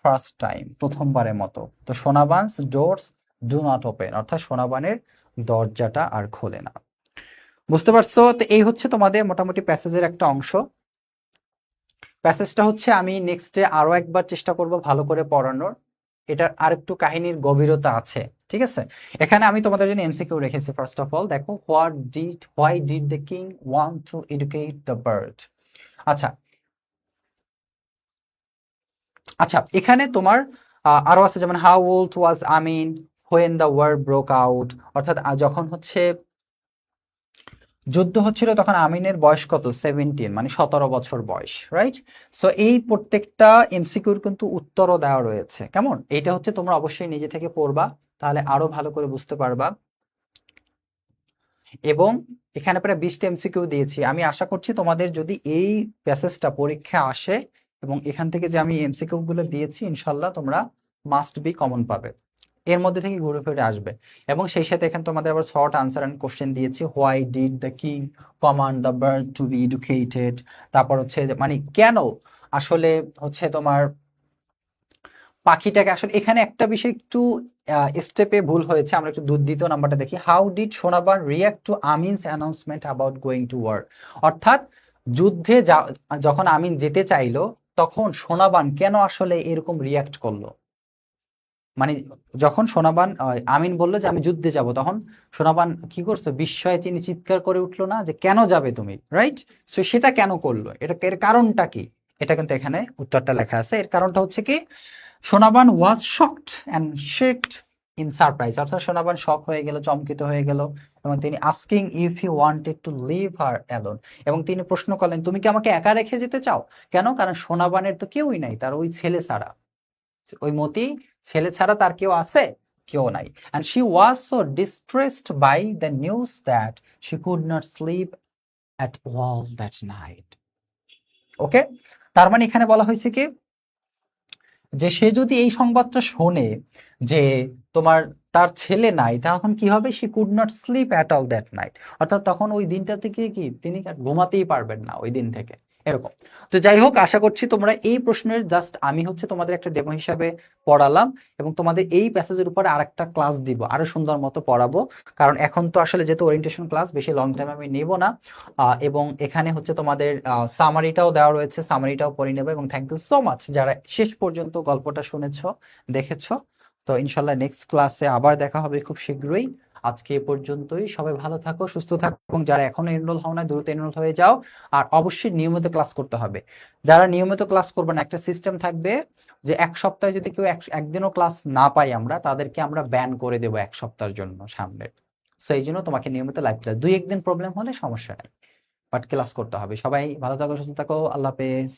ফার্স্ট টাইম, প্রথমবারের মতো। তো সোনাবানস ডোরস ডু নট ওপেন, অর্থাৎ সোনাবানের দরজাটা আর খোলে না। বুঝতে পারছো? তো এই হচ্ছে তোমাদের মোটামুটি প্যাসেজের একটা অংশ। প্যাসেজটা হচ্ছে আমি নেক্সটে আরো একবার চেষ্টা করব ভালো করে পড়ানোর, এটার আর একটু কাহিনীর গভীরতা আছে। ঠিক আছে, এখানে আমি তোমাদের জন্য এমসিকিউ রেখেছি। ফার্স্ট অফ অল দেখো, why did the king want to educate the bird. আচ্ছা আচ্ছা, এখানে তোমার আরো আছে, যেমন how old was Amin when the war broke out, অর্থাৎ যখন হচ্ছে যুদ্ধ হচ্ছিল তখন আমিনের বয়স কত? 17, মানে 17 বছর বয়স, রাইট? সো এই প্রত্যেকটা এমসিকিউর কিন্তু উত্তরও দেওয়া রয়েছে। কেমন? এইটা হচ্ছে তোমরা অবশ্যই নিজে থেকে পড়বা, তাহলে আরো ভালো করে বুঝতে পারবা। এবং এখানে প্রায় 20টা এমসিকিউ দিয়েছি। আমি আশা করছি তোমাদের যদি এই প্যাসেজটা পরীক্ষা আসে, এবং এখান থেকে যে আমি এমসিকিউ গুলো দিয়েছি, ইনশাল্লাহ তোমরা মাস্ট বি কমন পাবে, এর মধ্যে থেকে ঘুরে ফিরে আসবে। এবং সেই সাথে এখানে তোমাদের আবার শর্ট আনসার এন্ড কোশ্চেন দিয়েছি। Why did the king command the bird to be educated, তারপর হচ্ছে মানে কেন আসলে হচ্ছে তোমার পাখিটাকে, আসলে এখানে একটা বিষয় একটু স্টেপে ভুল হয়েছে, আমরা একটু দ্বিতীয় নাম্বারটা দেখি। How did Sonaban react to Amin's announcement about going to war, অর্থাৎ যুদ্ধে যখন আমিন যেতে চাইলো, তখন সোনাবান কেন আসলে এরকম রিয়াক্ট করলো। মানে যখন সোনাবান আমিন বললো যে আমি যুদ্ধে যাব, তখন সোনাবান কি করছে? বিস্ময়ে তিনি চিৎকার করে উঠলো না যে কেন যাবে তুমি, রাইট? সো সেটা কেন করলো, এটা এর কারণটা কি? এটা কিন্তু এখানে উত্তরটা লেখা আছে। এর কারণটা হচ্ছে কি, Sonaban was shocked and shaken in surprise, অর্থাৎ সোনাবান শক হয়ে গেল, চমকিত হয়ে গেল, এবং তিনি asking if he wanted to leave her alone, এবং তিনি প্রশ্ন করলেন তুমি কি আমাকে একা রেখে যেতে চাও? কেন? কারণ সোনাবানের তো কেউই নাই, তার ওই ছেলে ছাড়া, ওই মতি ছেলে ছাড়া তার কেউ আছে? কেউ নাই। and she was so distressed by the news that she could not sleep at all that night. ওকে, তার মানে এখানে বলা হয়েছে কি, যে সে যদি এই সংবাদটা শোনে যে তোমার তার ছেলে নাই, তখন কি হবে? she could not sleep at all that night, অর্থাৎ তখন ওই দিনটা থেকে কি তিনি আর ঘুমাতেই পারবেন না ওই দিন থেকে, এরকম। তো যাই হোক, আশা করছি তোমরা এই প্রশ্নের জাস্ট আমি হচ্ছে তোমাদের একটা ডেমো হিসাবে পড়ালাম, এবং তোমাদের এই প্যাসেজের উপরে আরেকটা ক্লাস দিব, আরো সুন্দর মতো পড়াবো, কারণ এখন তো আসলে যেহেতু ওরিয়েন্টেশন ক্লাস, বেশি লং টাইম আমি নেব না। এবং এখানে হচ্ছে তোমাদের সামারিটাও দেওয়া রয়েছে, সামারিটাও পড়ে নেবে। এবং থ্যাংক ইউ সো মাচ যারা শেষ পর্যন্ত গল্পটা শুনেছো, দেখেছো। তো ইনশাল্লাহ নেক্সট ক্লাসে আবার দেখা হবে খুব শীঘ্রই। আজকে এ পর্যন্তই। সবাই ভালো থাকো, সুস্থ থাকো, এবং যারা এখনো এনরোল হও না দ্রুত এনরোল হয়ে যাও। আর অবশ্যই নিয়মিত ক্লাস করতে হবে। যারা নিয়মিত ক্লাস করবে না, একটা সিস্টেম থাকবে যে এক সপ্তাহে যদি কেউ একদিনও ক্লাস না পাই আমরা, তাদেরকে আমরা ব্যান করে দেবো এক সপ্তাহের জন্য সামনে। সো এই জন্য তোমাকে নিয়মিত লাইভ ক্লাস, দুই একদিন প্রবলেম হলে সমস্যা নেই, বাট ক্লাস করতে হবে। সবাই ভালো থাকো, সুস্থ থাকো, আল্লাহ হাফেজ।